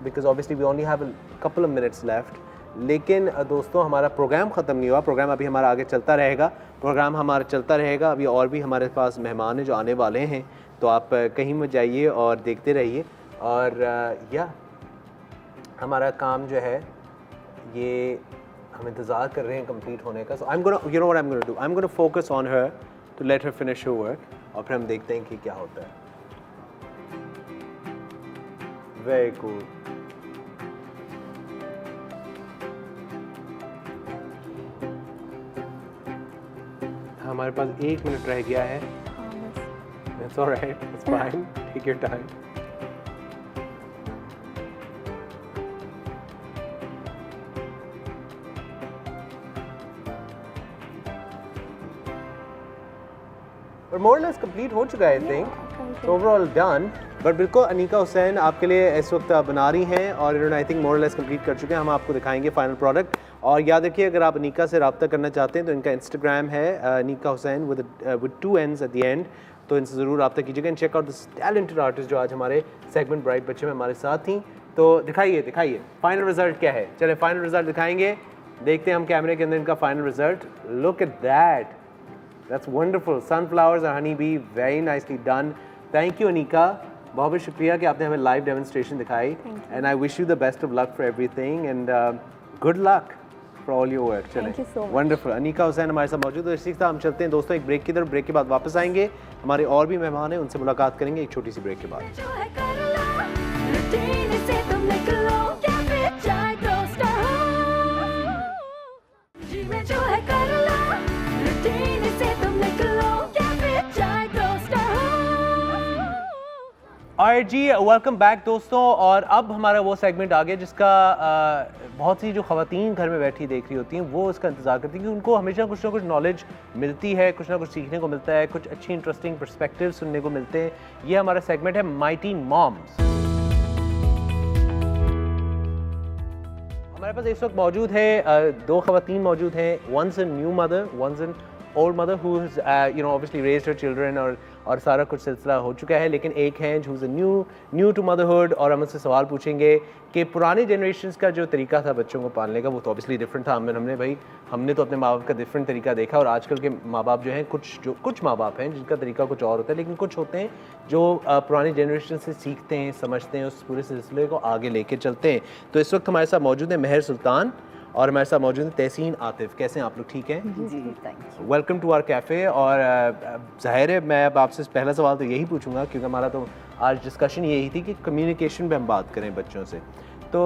because obviously we only have a couple of minutes left. लेकिन दोस्तों हमारा प्रोग्राम ख़त्म नहीं हुआ, प्रोग्राम अभी हमारा आगे चलता रहेगा। प्रोग्राम हमारा चलता रहेगा, अभी और भी हमारे पास मेहमान हैं जो आने वाले हैं, तो आप कहीं मत जाइए और देखते रहिए। और या हमारा काम जो है ये हम इंतज़ार कर रहे हैं कंप्लीट होने का। So I am gonna, you know what I am gonna do, I am gonna focus on her to let her finish her work और फिर हम देखते हैं कि क्या होता है। Very cool. हमारे पास 1 मिनट रह गया है। It's all right. It's fine. Take your time. But more or less complete हो चुका है, I think. Overall done. But बिल्कुल अनीका हुसैन आपके लिए इस वक्त बना रही हैं और इन्होंने I think more less complete कर चुके हैं। हम आपको दिखाएंगे फाइनल प्रोडक्ट। और याद रखिए अगर आप अनीका से रब्ता करना चाहते हैं तो इनका इंस्टाग्राम है Anika Hussain with 2 N's at the end, तो इनसे ज़रूर रब्ता कीजिएगा and check out this talented artist जो आज हमारे सेगमेंट ब्राइट बच्चे में हमारे साथ थी। तो दिखाइए फाइनल रिजल्ट क्या है। चले फाइनल रिजल्ट दिखाएंगे, देखते हैं हम कैमरे के अंदर इनका final result. Look at that, that's wonderful. Sunflowers और honey bee, very nicely done. Thank you Anika, बहुत बहुत शुक्रिया कि आपने हमें लाइव डेमोन्स्ट्रेशन दिखाई and I wish you the best of luck for everything and good luck for all your work. चले wonderful. Anika Hussain हमारे साथ मौजूद है। इसी के साथ हम चलते हैं दोस्तों एक ब्रेक की तरफ। ब्रेक के बाद वापस आएंगे, हमारे और भी मेहमान हैं, उनसे मुलाकात करेंगे एक छोटी सी ब्रेक के बाद। जो है कर लो, रूटीन से तुम निकलो, कैफे चाय टोस्टर हो। जीवन जो है कर लो, रूटीन से तुम निकलो, कैफे चाय टोस्टर हो। ऑलराइट जी, वेलकम बैक दोस्तों। और अब हमारा वो सेगमेंट आ गया जिसका बहुत सी जो ख़वातीन घर में बैठी देख रही होती हैं वो इसका इंतज़ार करती हैं कि उनको हमेशा कुछ ना कुछ नॉलेज मिलती है, कुछ ना कुछ सीखने को मिलता है, कुछ अच्छी इंटरेस्टिंग पर्सपेक्टिव सुनने को मिलते हैं। ये हमारा सेगमेंट है माइटी मॉम्स। हमारे पास इस वक्त मौजूद है 2 ख़वातीन मौजूद हैं। Once a new mother, once an old mother who is obviously raised her children और सारा कुछ सिलसिला हो चुका है, लेकिन एक हैं who is new to motherhood. और हम उससे सवाल पूछेंगे कि पुराने जनरेशन्स का जो तरीका था बच्चों को पालने का वो तो ऑब्वियसली डिफरेंट था। हमने तो अपने माँ बाप का डिफरेंट तरीका देखा और आजकल के माँ बाप जो हैं कुछ माँ बाप हैं जिनका तरीका कुछ और होता है, लेकिन कुछ होते हैं जो पुरानी जनरेशन से सीखते हैं, समझते हैं, उस पूरे सिलसिले को आगे लेके चलते हैं। तो इस वक्त हमारे साथ मौजूद है महर सुल्तान और हमारे साथ मौजूद है तहसीन आतिफ। कैसे हैं आप लोग? ठीक हैं जी, thank you. Welcome to our cafe. और ज़ाहिर है मैं अब आपसे पहला सवाल तो यही पूछूंगा क्योंकि हमारा तो आज डिस्कशन यही थी कि कम्युनिकेशन पे हम बात करें बच्चों से। तो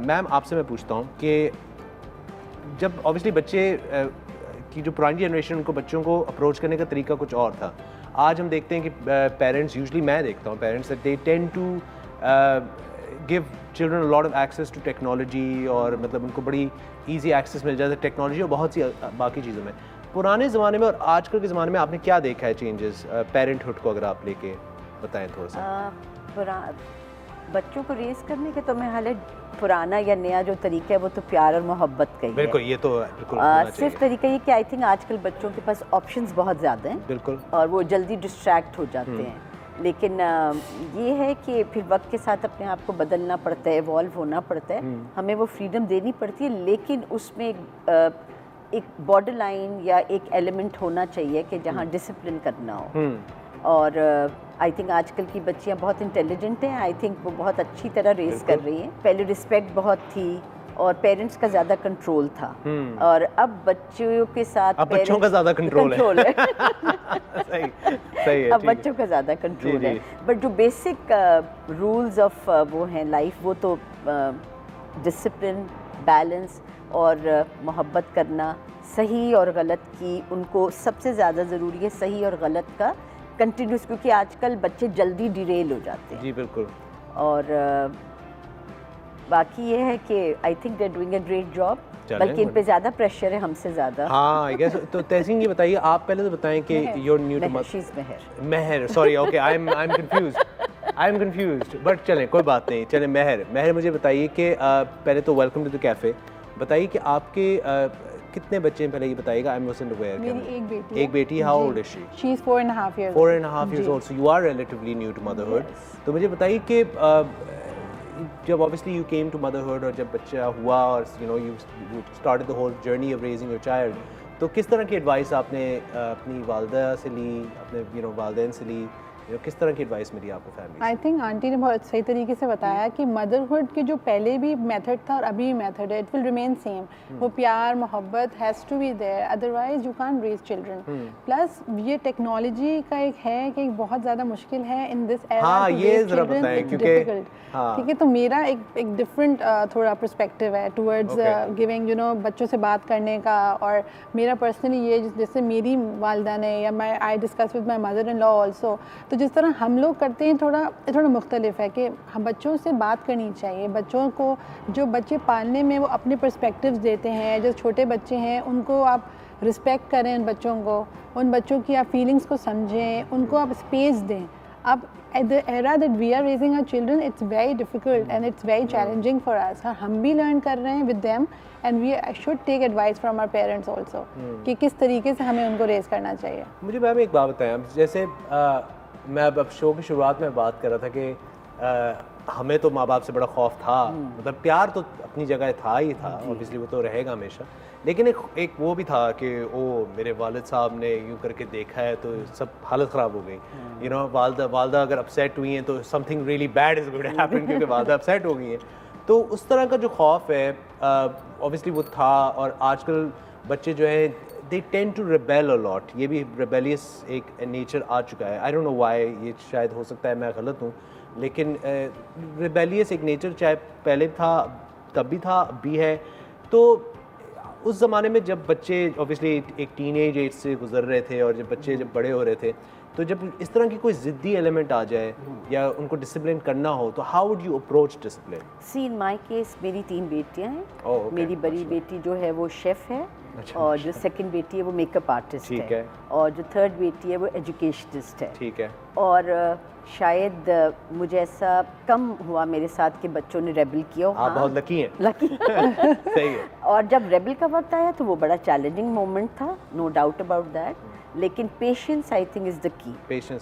मैम आपसे मैं पूछता हूँ कि जब ऑब्वियसली बच्चे की जो पुरानी जनरेशन उनको बच्चों को अप्रोच करने का तरीका कुछ और था, आज हम देखते हैं कि पेरेंट्स, यूजली मैं देखता हूँ parents they tend to give children lot of access to technology और मतलब उनको बड़ी इजी एक्सेस मिल जाता है टेक्नोलॉजी और बहुत सी बाकी चीज़ों में। पुराने ज़माने में और आजकल के ज़माने में आपने क्या देखा है चेंजेस पेरेंटहुड को, अगर आप लेके बताएं थोड़ा सा। बच्चों को रेस करने के तो मैं हाल पुराना या नया जो तरीका है वो तो प्यार और मोहब्बत का ही बिल्कुल, है। ये तो बिल्कुल सिर्फ तरीका ये कि आई थिंक आजकल बच्चों के पास ऑप्शंस बहुत ज़्यादा हैं बिल्कुल और वो जल्दी डिस्ट्रैक्ट हो जाते हैं। लेकिन ये है कि फिर वक्त के साथ अपने आप को बदलना पड़ता है, इवॉल्व होना पड़ता है, हमें वो फ्रीडम देनी पड़ती है, लेकिन उसमें एक बॉर्डर लाइन या एक एलिमेंट होना चाहिए कि जहाँ डिसिप्लिन करना हो। और आई थिंक आजकल की बच्चियाँ बहुत इंटेलिजेंट हैं, आई थिंक वो बहुत अच्छी तरह रेस कर रही हैं। पहले रिस्पेक्ट बहुत थी और पेरेंट्स का ज़्यादा कंट्रोल था और अब बच्चों के साथ अब बच्चों का ज़्यादा कंट्रोल है। सही है, अब बच्चों का ज़्यादा कंट्रोल है, बट जो बेसिक रूल्स ऑफ वो हैं लाइफ, वो तो डिसिप्लिन, बैलेंस और मोहब्बत करना, सही और गलत की उनको सबसे ज़्यादा ज़रूरी है, सही और गलत का कंटिन्यूस, क्योंकि आजकल बच्चे जल्दी डिरेल हो जाते हैं। जी बिल्कुल। और बाकी ये है कि I think they are doing a great job, बल्कि इन पे ज़्यादा प्रेशर है हमसे ज़्यादा। हाँ आई गेस। तो तहसीन ये बताइए, आप पहले तो बताएं कि you are new to mother, sorry okay I am confused but चलें कोई बात नहीं। चलें महर मुझे बताइए कि पहले तो वेलकम टू द कैफ़े। बताइए कि आपके कितने बच्चे हैं, पहले ये बताइएगा। I am not aware. मेरी एक बेटी है। How old is she? She is 4.5 years. 4.5 years old. So you are relatively new to motherhood. तो मुझे बताइए कि जब obviously you came to motherhood और जब बच्चा हुआ और you started the whole journey of raising your child, तो किस तरह की एडवाइस आपने अपनी वालदा से ली, अपने वालिदैन से ली, किस तरह की एडवाइस मिली आपको फैमिली? आई थिंक आंटी ने बहुत सही तरीके से बताया कि मदरहुड के जो पहले भी मेथड था और अभी भी मेथड है, इट विल रिमेन सेम। वो प्यार मोहब्बत has to be there, otherwise you can't raise children. Plus ये टेक्नोलॉजी का एक है कि एक बहुत ज़्यादा मुश्किल है इन दिस एरा। हाँ, ये ज़रा बताएं क्योंकि ठीक है, तो मेरा एक डिफरेंट थोड़ा पर्सपेक्टिव है टुवर्ड्स गिविंग बच्चों से बात करने का। और मेरा पर्सनली ये जैसे मेरी वालदा ने या I discuss with my mother in law also, तो जिस तरह हम लोग करते हैं थोड़ा मुख्तलिफ है कि हम बच्चों से बात करनी चाहिए। बच्चों को, जो बच्चे पालने में वो अपने पर्सपेक्टिव्स देते हैं, जो छोटे बच्चे हैं उनको आप रिस्पेक्ट करें, उन बच्चों की आप फीलिंग्स को समझें, उनको आप स्पेस दें। अब at the era that we are raising our children, it's very difficult and it's very challenging for us. हम भी learn कर रहे हैं with them and we should take advice from our parents also कि किस तरीके से हमें उनको रेज करना चाहिए। मुझे मैम एक बात बताएं, अब जैसे मैं अब शो की शुरुआत में बात कर रहा था कि हमें तो माँ बाप से बड़ा खौफ था, मतलब प्यार तो अपनी जगह था ही था, ऑब्वियसली वो तो रहेगा हमेशा, लेकिन एक वो भी था कि ओ मेरे वालिद साहब ने यूँ करके देखा है तो सब हालत ख़राब हो गई, यू नो, वालदा अगर अपसेट हुई हैं तो something really bad is going to happen क्योंकि वालदा अपसेट हो गई हैं। तो उस तरह का जो खौफ है ऑब्वियसली वो था, और आजकल बच्चे जो हैं they tend to rebel a lot, ये भी रिबेलियस एक नेचर आ चुका है। आई डोंट नो व्हाई, ये शायद हो सकता है मैं गलत हूँ, लेकिन रिबेलियस एक नेचर चाहे पहले था तब भी था अब भी है। तो उस ज़माने में जब बच्चे ऑब्वियसली एक टीनेज एज से गुजर रहे थे और जब बच्चे जब बड़े हो रहे थे, तो जब इस तरह की कोई ज़िद्दी एलिमेंट आ जाए या उनको डिसिप्लिन करना हो तो how would you approach discipline? See in my case मेरी 3 बेटियां हैं। मेरी बड़ी बेटी जो है वो शेफ़ है, और जो सेकंड बेटी है वो मेकअप आर्टिस्ट है, और जो थर्ड बेटी है वो एजुकेशनिस्ट है। ठीक है। और शायद मुझे ऐसा कम हुआ मेरे साथ कि बच्चों ने रेबल किया हो। आप बहुत लकी हैं। लकी सही है। और जब रेबल का वक्त आया तो वो बड़ा चैलेंजिंग मोमेंट था, नो डाउट अबाउट दैट, लेकिन patience I think is the key,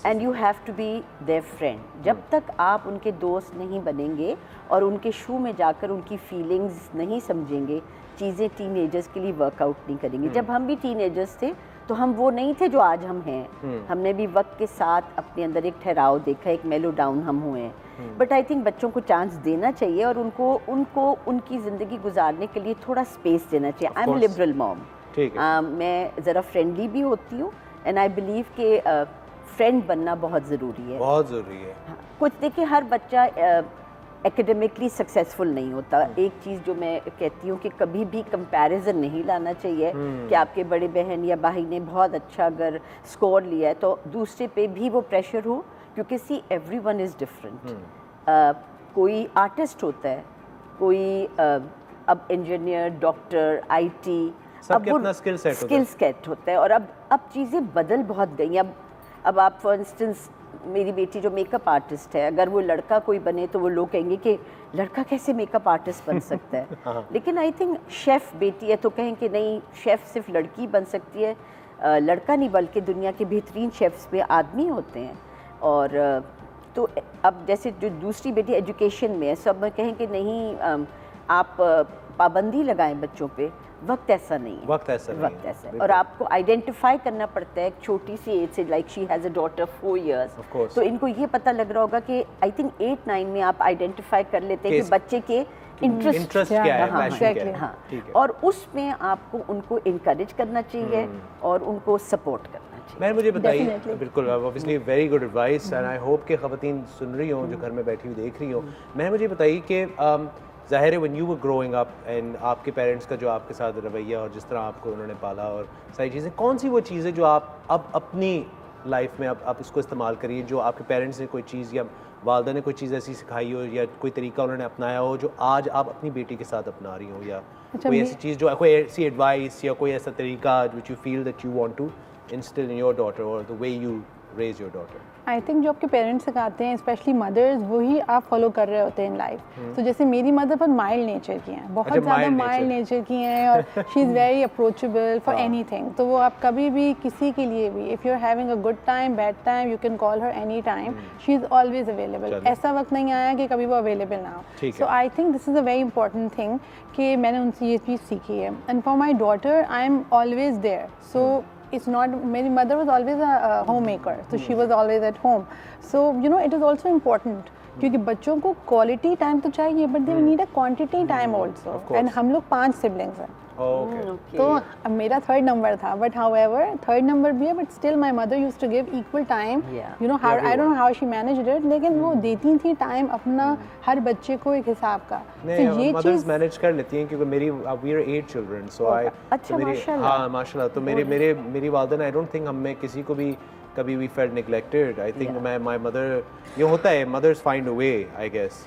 and you have to be their friend. जब तक आप उनके दोस्त नहीं बनेंगे और उनके शू में जाकर उनकी फीलिंग्स नहीं समझेंगे, चीज़ें टीनेजर्स के लिए वर्कआउट नहीं करेंगी। जब हम भी टीनेजर्स थे तो हम वो नहीं थे जो आज हम हैं। हमने भी वक्त के साथ अपने अंदर एक ठहराव देखा, एक मेलो डाउन हम हुए हैं। बट आई थिंक बच्चों को चांस देना चाहिए और उनको उनकी ज़िंदगी गुजारने के लिए थोड़ा स्पेस देना चाहिए। आई एम लिबरल मॉम, मैं ज़रा फ्रेंडली भी होती हूँ, एंड आई बिलीव कि फ्रेंड बनना बहुत ज़रूरी है, बहुत ज़रूरी है। कुछ देखिए, हर बच्चा एकेडमिकली सक्सेसफुल नहीं होता। एक चीज़ जो मैं कहती हूँ कि कभी भी कंपैरिजन नहीं लाना चाहिए कि आपके बड़े बहन या भाई ने बहुत अच्छा अगर स्कोर लिया है तो दूसरे पे भी वो प्रेशर हो, क्योंकि सी एवरीवन इज़ डिफरेंट। कोई आर्टिस्ट होता है, कोई अब इंजीनियर, डॉक्टर, IT, सबके अपना स्किल सेट होता है। और अब चीज़ें बदल बहुत गई। अब आप फॉर इंस्टेंस मेरी बेटी जो मेकअप आर्टिस्ट है, अगर वो लड़का कोई बने तो वो लोग कहेंगे कि लड़का कैसे मेकअप आर्टिस्ट बन सकता है। लेकिन आई थिंक शेफ़ बेटी है तो कहें कि नहीं, शेफ़ सिर्फ लड़की बन सकती है, लड़का नहीं, बल्कि दुनिया के बेहतरीन शेफ्स पे आदमी होते हैं। और तो अब जैसे जो दूसरी बेटी एजुकेशन में है, सब में कहें कि नहीं आप पाबंदी लगाएं बच्चों पे, वक्त ऐसा नहीं है। वक्त ऐसा है। और आपको आइडेंटिफाई करना पड़ता है एक छोटी सी एज से, like she has a daughter 4 years, तो इनको ये पता लग रहा होगा कि आई थिंक 8-9 में आप आइडेंटिफाई कर लेते हैं कि बच्चे के इंटरेस्ट क्या है। हाँ, और उसमें आपको उनको इनकरेज करना चाहिए और उनको सपोर्ट करना चाहिए। मैं मुझे बताइए, बिल्कुल obviously very good advice, and I hope कि ख़वातीन सुन रही हों जो घर में बैठी हुई देख रही हों। मैं मुझे बताइए कि ज़ाहिर है when you were growing up and आपके पेरेंट्स का जो आपके साथ रवैया और जिस तरह आपको उन्होंने पाला और सारी चीज़ें, कौन सी वो चीज़ें जो आप अब अपनी लाइफ में आप इसको इस्तेमाल करिए, जो आपके पेरेंट्स ने कोई चीज़ या वालदा ने कोई चीज़ ऐसी सिखाई हो या कोई तरीका उन्होंने अपनाया हो जो आज आप अपनी बेटी के साथ अपना रही हो, या कोई ऐसी चीज़ जो कोई ऐसी एडवाइस या कोई ऐसा तरीका which you feel that you want to instil in your daughter और the way you raise your daughter? I think जो आपके पेरेंट्स सिखाते हैं, स्पेशली मदर्स, वही आप फॉलो कर रहे होते हैं इन लाइफ। तो जैसे मेरी मदर बहुत माइल्ड नेचर की हैं, बहुत ज़्यादा माइल्ड नेचर की हैं, और she is very approachable for anything. तो वो आप कभी भी किसी के लिए भी, if you are having a good time, bad time, you can call her any time, she is always available. ऐसा वक्त नहीं आया कि कभी वो अवेलेबल ना हो। So I think this is a very important thing कि मैंने उनसे ये चीज़ सीखी है। And for my daughter I am always there. So it's not, my mother was always a homemaker, so she was always at home, so you know it is also important क्योंकि बच्चों को क्वालिटी टाइम तो चाहिए, but they need a quantity time also. And हम लोग 5 siblings हैं, तो मेरा 3rd नंबर था, बट हाउएवर 3rd नंबर भी है, but still my mother used to give equal time, you know how, I don't know how she managed it, लेकिन वो देती थी टाइम अपना हर बच्चे को एक हिसाब का। तो ये मदर्स मैनेज कर लेती हैं, क्योंकि मेरी वी आर 8 चिल्ड्रन, सो आई, अच्छा, माशाल्लाह, हाँ माशाल्लाह, तो मेरी वालिदा, आई डोंट थिंक हम में किसी को भी कभी we felt neglected. I think my mother, ये होता है, mothers find a way, I guess.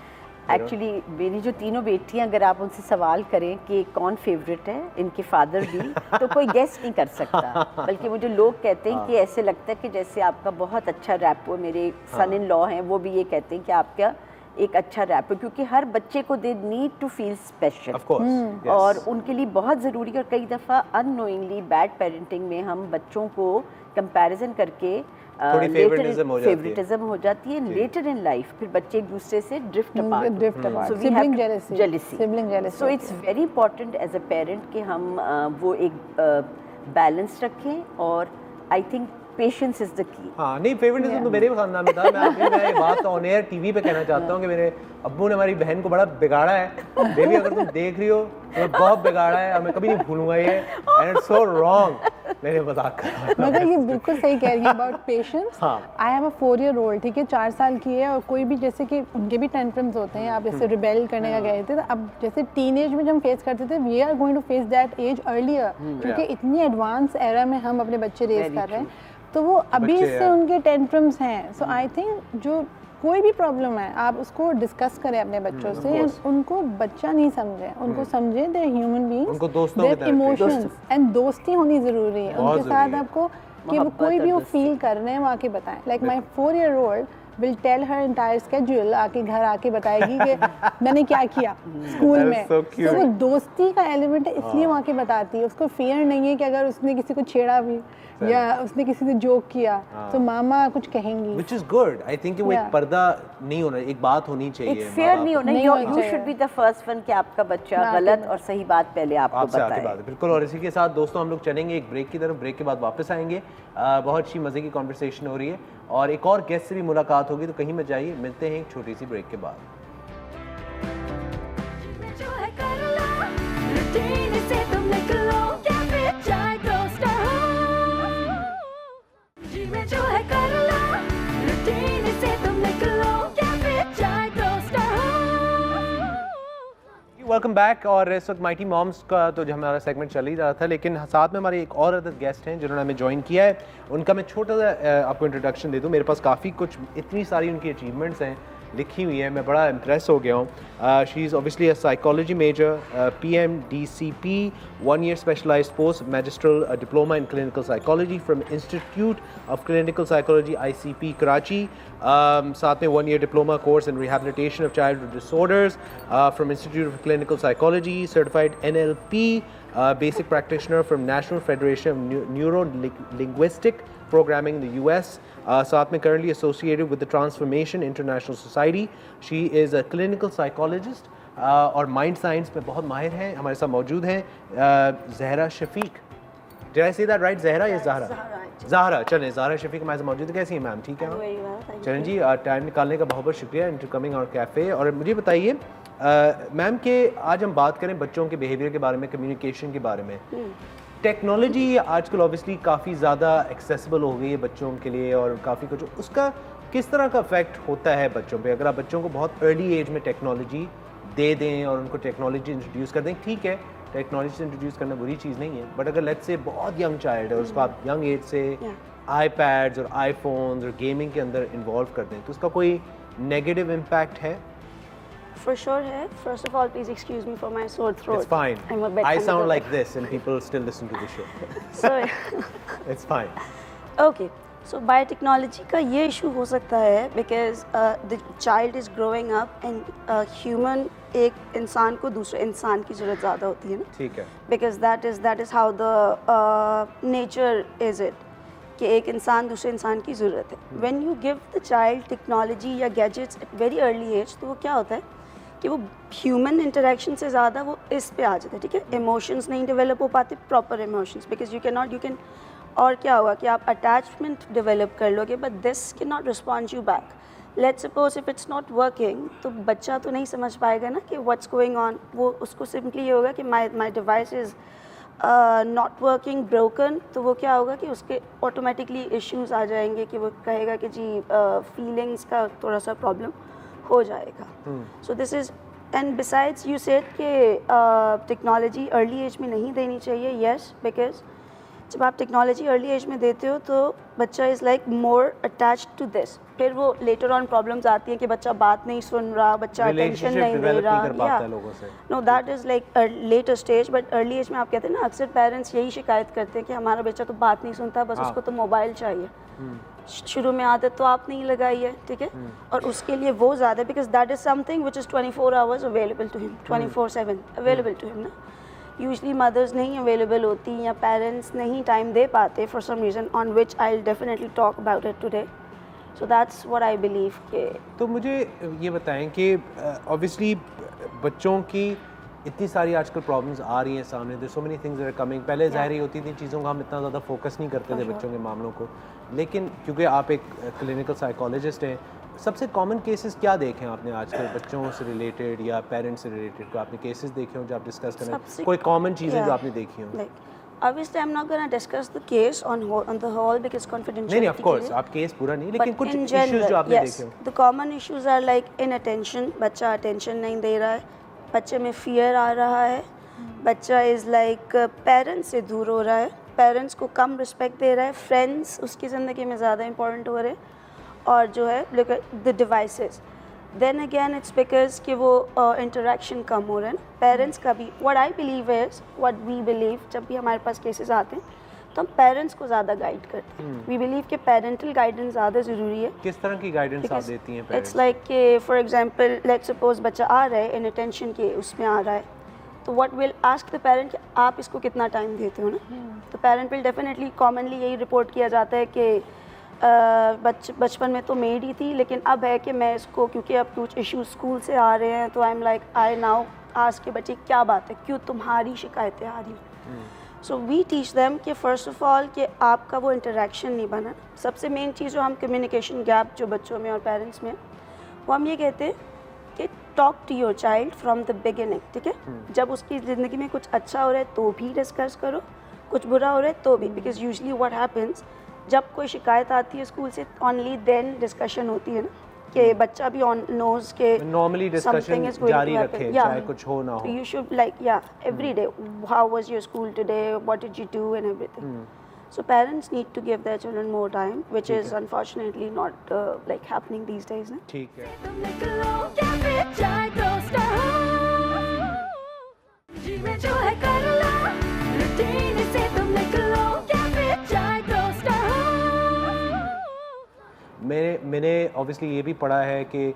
Actually मेरी जो तीनों बेटियां, अगर आप उनसे सवाल करें कि कौन फेवरेट है, इनके फादर भी, तो कोई गेस नहीं कर सकता। बल्कि मुझे लोग कहते हैं कि ऐसे लगता है कि जैसे आपका बहुत अच्छा रैप हो। मेरे सन इन लॉ हैं, वो भी ये कहते हैं कि आपका एक अच्छा रैप है, क्योंकि हर बच्चे को they need to feel special, और उनके लिए बहुत ज़रूरी। और कई दफ़ा अननोइंगली बैड पेरेंटिंग में हम बच्चों को कंपैरिजन करके फेवरेटिज्म हो जाती है। लेटर इन लाइफ फिर बच्चे एक दूसरे से drift apart, so we have jealousy. So it's very important as a parent कि हम वो एक बैलेंस रखें, और I think patience is the key. हाँ, नहीं, फेवरेटिज्म तो मेरे भी खानदान में था। मैं ये बात ऑन एयर टीवी पे कहना चाहता हूँ कि मेरे अब्बू ने हमारी बहन को बड़ा बिगाड़ा है। बेबी, अगर तुम देख रही हो तो बहुत बिगाड़ा है, और मैं कभी नहीं भूलूंगा ये, एंड इट्स सो रॉन्ग। मैंने मजाक करा। मगर ये बिल्कुल सही कह रही है about patience. I have a 4-year-old, ठीक है, 4 साल की है, और कोई भी जैसे कि उनके भी टेंट्रम्स होते हैं। आप जैसे रिबेल करने का गए थे, तो अब जैसे टीनेज में जब हम फेस करते थे, we are going to face that as earlier, क्योंकि इतनी एडवांस एरा में हम अपने बच्चे रेज कर रहे हैं, तो वो अभी से उनके टेंट्रम्स हैं। सो आई थिंक जो कोई भी प्रॉब्लम है, आप उसको डिस्कस करें अपने बच्चों से। उनको बच्चा नहीं समझें, उनको समझें, they human beings, their emotions, and दोस्ती होनी ज़रूरी है उनके साथ। आपको कि वो कोई भी वो फील कर रहे हैं, वो आके बताएं। Like my 4-year-old will tell her entire schedule, आके घर आके बताएगी कि मैंने क्या किया स्कूल में। तो वो दोस्ती का एलिमेंट है, इसलिए वो आके बताती है। उसको फियर नहीं है कि अगर उसने किसी को छेड़ा भी या उसने किसी से जोक किया तो मामा कुछ कहेंगी। Which is good. I think वो एक पर्दा नहीं होना, एक बात होनी चाहिए, एक फेयर नहीं होना। You should be the first one कि आपका बच्चा गलत और सही बात पहले आपको बताए। बिल्कुल। और इसी के साथ दोस्तों हम लोग चलेंगे एक ब्रेक की तरफ। ब्रेक के बाद वापस आएंगे। बहुत अच्छी मजे की कॉन्वर्सेशन हो रही है, और एक और गेस्ट से भी मुलाकात होगी, तो कहीं मत जाइए। मिलते हैं एक छोटी सी ब्रेक के बाद। Welcome back. और इस वक्त माइटी मॉम्स का तो जो हमारा सेगमेंट चल ही रहा था, लेकिन साथ में हमारे एक और अदर गेस्ट हैं जिन्होंने हमें ज्वाइन किया है। उनका मैं छोटा सा आपको इंट्रोडक्शन दे दूं। मेरे पास काफ़ी कुछ, इतनी सारी उनकी अचीवमेंट्स हैं लिखी हुई है, मैं बड़ा इम्प्रेस हो गया हूँ। She is obviously a psychology major, PMDCP 1-year specialized post magistral diploma in clinical psychology from Institute of Clinical Psychology ICP Karachi, साथ में 1-year diploma course in rehabilitation of childhood disorders from Institute of Clinical Psychology, certified NLP basic practitioner from National Federation of Neuro-Linguistic Programming in the US, साथ में currently associated with the Transformation International Society. She is a clinical psychologist और mind science में बहुत माहिर हैं। हमारे साथ मौजूद हैं Zahra Shafiq. Did I say that right? Zahra या ज़हरा? ज़हरा। चलें, ज़हरा शफीक हमारे साथ मौजूद है। कैसी हैं मैम? ठीक है। चलें जी, टाइम निकालने का बहुत बहुत शुक्रिया इनटू कमिंग आवर कैफ़े। और मुझे बताइए मैम कि आज हम बात करें बच्चों के बिहेवियर के बारे में, कम्युनिकेशन के बारे में। टेक्नोलॉजी आजकल ऑब्वियसली काफ़ी ज़्यादा एक्सेसिबल हो गई है बच्चों के लिए, और काफ़ी कुछ उसका किस तरह का इफेक्ट होता है बच्चों पे? अगर आप बच्चों को बहुत अर्ली एज में टेक्नोलॉजी दे दें और उनको टेक्नोलॉजी इंट्रोड्यूस कर दें, ठीक है, टेक्नोलॉजी से इंट्रोड्यूस करना बुरी चीज़ नहीं है, बट अगर लेट्स से बहुत यंग चाइल्ड है और उसको आप यंग एज से आईपैड्स और आईफोन्स और गेमिंग के अंदर इन्वॉल्व कर दें, तो उसका कोई नेगेटिव इम्पैक्ट है? For sure है. First of all, please excuse me for my sore throat. It's fine. I'm a bit I sound like this and people still listen to the show. So it's fine. Okay. So biotechnology का ये issue हो सकता है because the child is growing up and human एक इंसान को दूसरे इंसान की ज़रूरत ज़्यादा होती है ना? ठीक है. Because that is how the nature is it. कि एक इंसान दूसरे इंसान की ज़रूरत है। When you give the child technology या gadgets at very early age, तो वो क्या होता है कि वो ह्यूमन इंटरेक्शन से ज़्यादा वो इस पे आ जाता है, ठीक है? इमोशंस नहीं डेवलप हो पाते, proper emotions, because you can और क्या होगा कि आप अटैचमेंट डेवलप कर लोगे but this can not respond you back. Let's suppose if it's not working, तो बच्चा तो नहीं समझ पाएगा ना कि व्हाट्स गोइंग ऑन। वो उसको सिंपली ये होगा कि my device is not working, broken, तो वो क्या होगा कि उसके ऑटोमेटिकली इश्यूज आ जाएंगे कि वो कहेगा कि जी फीलिंग्स का थोड़ा सा प्रॉब्लम हो जाएगा। So this is and besides you said कि टेक्नोलॉजी अर्ली एज में नहीं देनी चाहिए, येस, बिकॉज जब आप टेक्नोलॉजी अर्ली एज में देते हो तो बच्चा is like more attached to this, फिर वो लेटर ऑन प्रॉब्लम्स आती हैं कि बच्चा बात नहीं सुन रहा, बच्चा अटेंशन नहीं दे रहा, या no that is like later stage. But early age में आप कहते हैं ना, अक्सर पेरेंट्स यही शिकायत करते हैं कि हमारा बच्चा तो बात नहीं सुनता, बस उसको तो मोबाइल चाहिए। शुरू में आदत तो आप नहीं लगाई है, ठीक है, और उसके लिए वो ज़्यादा, because that is something which is 24 hours available to him, 24/7 available to him ना। यूजली मदर्स नहीं अवेलेबल होती या पेरेंट्स नहीं टाइम दे पाते for some reason on which I will definitely talk about it today. So that's what I believe के। तो मुझे ये बताएं कि ऑब्वियसली बच्चों की इतनी सारी आजकल प्रॉब्लम्स आ रही हैं सामने, there so many things are coming. पहले ज़ाहिर होती थी चीज़ों का हम इतना ज़्यादा फोकस नहीं करते थे बच्चों के मामलों को, लेकिन क्योंकि आप एक क्लिनिकल साइकोलॉजिस्ट हैं, सबसे कॉमन केसेस क्या देखे आपने आजकल बच्चों से रिलेटेड या पेरेंट्स से रिलेटेड? कोई आपने केसेस देखे हो जो आप डिस्कस करें, कोई कॉमन चीज़ें जो आपने देखी हों? Obviously, I'm not going to discuss the case on the whole because confidentiality. नहीं, of course, आप केस पूरा नहीं, लेकिन कुछ issues जो आपने देखे हो। The common issues are like inattention, बच्चा attention नहीं दे रहा है, बच्चे में fear आ रहा है, बच्चा is like parents से दूर हो रहा है, parents को कम respect दे रहा है, friends उसकी ज़िंदगी में ज़्यादा important हो रहे हैं, और जो है look at the devices. Then again it's because कि वो interaction कम हो रहा है ना पेरेंट्स का भी। what I believe is what we believe, जब भी हमारे पास केसेस आते हैं तो हम पेरेंट्स को ज़्यादा गाइड करते हैं। we believe कि पेरेंटल गाइडेंस ज़्यादा ज़रूरी है। किस तरह की गाइडेंस आप देती हैं पेरेंट्स? It's like कि फॉर एग्जांपल लेट्स सपोज बच्चा आ रहा है इनअटेंशन के उसमें आ रहा है, तो what will ask the parent कि आप इसको कितना टाइम देते हो ना, तो पेरेंट विल डेफिनेटली कॉमनली यही रिपोर्ट किया जाता है कि बचपन में तो मेड ही थी, लेकिन अब है कि मैं इसको, क्योंकि अब कुछ इश्यूज स्कूल से आ रहे हैं, तो I am like I now ask के बच्चे क्या बात है, क्यों तुम्हारी शिकायतें आ रही हैं। सो वी टीच देम कि फ़र्स्ट ऑफ ऑल कि आपका वो इंटरेक्शन नहीं बना। सबसे मेन चीज़ जो हम कम्युनिकेशन गैप जो बच्चों में और पेरेंट्स में, वो हम ये कहते हैं कि talk to your child from the beginning, ठीक है। जब उसकी ज़िंदगी में कुछ अच्छा हो रहा है तो भी डिस्कस करो, कुछ बुरा हो रहा है तो भी, बिकॉज यूजली व्हाट हैपन्स जब कोई शिकायत आती है स्कूल से, ओनली देन डिस्कशन होती है ना, कि बच्चा भी ऑन नोज के नॉर्मली डिस्कशन जारी रखे चाहे कुछ हो ना हो। You should like every day how was your school today, what did you do and everything. So parents need to give their children more time, which is unfortunately not like happening these days ना। ठीक है। तुम निकलो cafe चाय toaster हो, जी में जो है कर लो, रूटीन से तुम निकलो कैफे चाय टोस्टर हो। मैंने ऑब्वियसली ये भी पढ़ा है कि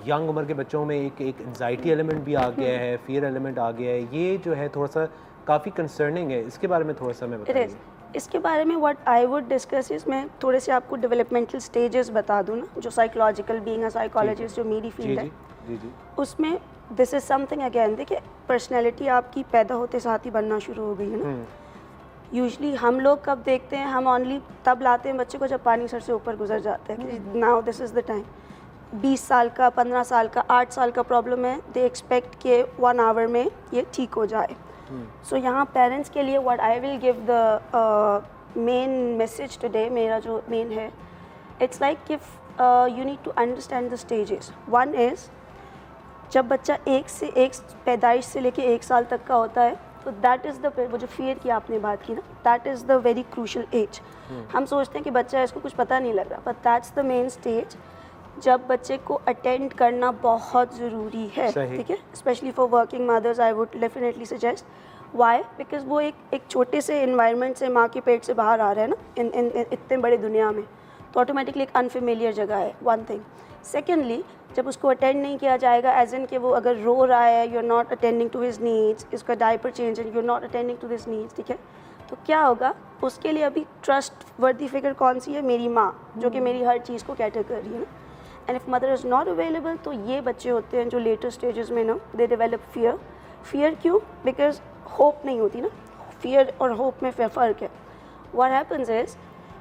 यंग उम्र के बच्चों में एक एंजाइटी एलिमेंट भी आ गया है, फियर एलिमेंट आ गया है, ये जो है थोड़ा सा काफ़ी कंसर्निंग है। इसके बारे में थोड़ा सा मैं बताइए। इसके बारे में what I would discuss is, मैं थोड़े से आपको डेवलपमेंटल स्टेजेस बता दूँ ना, जो साइकोलॉजिकल बीइंग अ साइकोलॉजिस्ट जो मेरी फील्ड है, जी उसमें दिस इज समथिंग अगेन, देखिए पर्सनैलिटी आपकी पैदा होते साथ ही बनना शुरू हो गई है ना। यूजली हम लोग कब देखते हैं, हम ओनली तब लाते हैं बच्चे को जब पानी सर से ऊपर गुजर जाता है कि now this is the time. 20 साल का, 15 साल का, 8 साल का प्रॉब्लम है, दे एक्सपेक्ट कि 1 आवर में ये ठीक हो जाए। सो यहाँ पेरेंट्स के लिए what I will give the main message today, मेरा जो मेन है, it's like you need to understand the stages. One is जब बच्चा पैदाइश से लेके 1 साल तक का होता है, तो दैट इज़ द, वो जो फियर की आपने बात की ना, that is the very crucial age. हम सोचते हैं कि बच्चा है, इसको कुछ पता नहीं लग रहा, but that's the main stage जब बच्चे को अटेंड करना बहुत ज़रूरी है, ठीक है। Specially for working mothers I would definitely suggest. Why? Because वो एक छोटे से इन्वायरमेंट से, माँ के पेट से बाहर आ रहा है ना, इन इतने बड़े दुनिया में, तो ऑटोमेटिकली एक अनफेमिलियर जगह है, वन थिंग। सेकेंडली जब उसको अटेंड नहीं किया जाएगा, एज इन कि वो अगर रो रहा है, you are not attending to his needs, इसका डायपर चेंज है, you are not attending to this needs, ठीक है, तो क्या होगा उसके लिए? अभी ट्रस्ट वर्दी फिगर कौन सी है? मेरी माँ, जो कि मेरी हर चीज़ को कैटर कर रही है ना। And if mother is not available, तो ये बच्चे होते हैं जो लेटर स्टेजेस में ना, दे डेवलप फियर। फियर क्यों? बिकॉज होप नहीं होती ना, फियर और होप में फ़र्क है। व्हाट हैपन्स इज़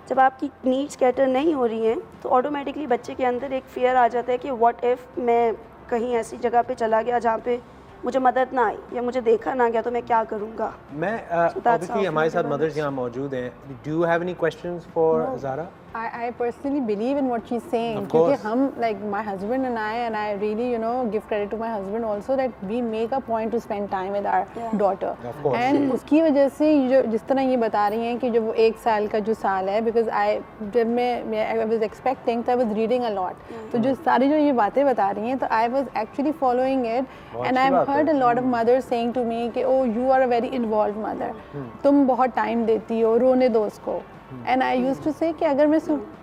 जब आपकी नीड्स कैटर नहीं हो रही हैं, तो ऑटोमेटिकली बच्चे के अंदर एक फियर आ जाता है कि व्हाट इफ़ मैं कहीं ऐसी जगह पे चला गया जहाँ पे मुझे मदद ना आई या मुझे देखा ना गया तो मैं क्या करूँगा। मैं ऑब्वियसली हमारे साथ मदर्स यहाँ मौजूद हैं। Do you have any questions for Zara? I personally believe in what she's saying क्योंकि हम like my husband and I really give credit to my husband also that we make a point to spend time with our daughter and उसकी वजह से जो जिस तरह ये बता रही हैं कि जो वो 1 साल का जो साल है because जब मैं I was expecting तो I was reading a lot तो जो सारी जो ये बातें बता रही हैं तो I was actually following it and I've heard a lot of mothers saying to me कि oh you are a very involved mother तुम बहुत टाइम देती हो, रोने दो उसको। And I used to say कि अगर मैं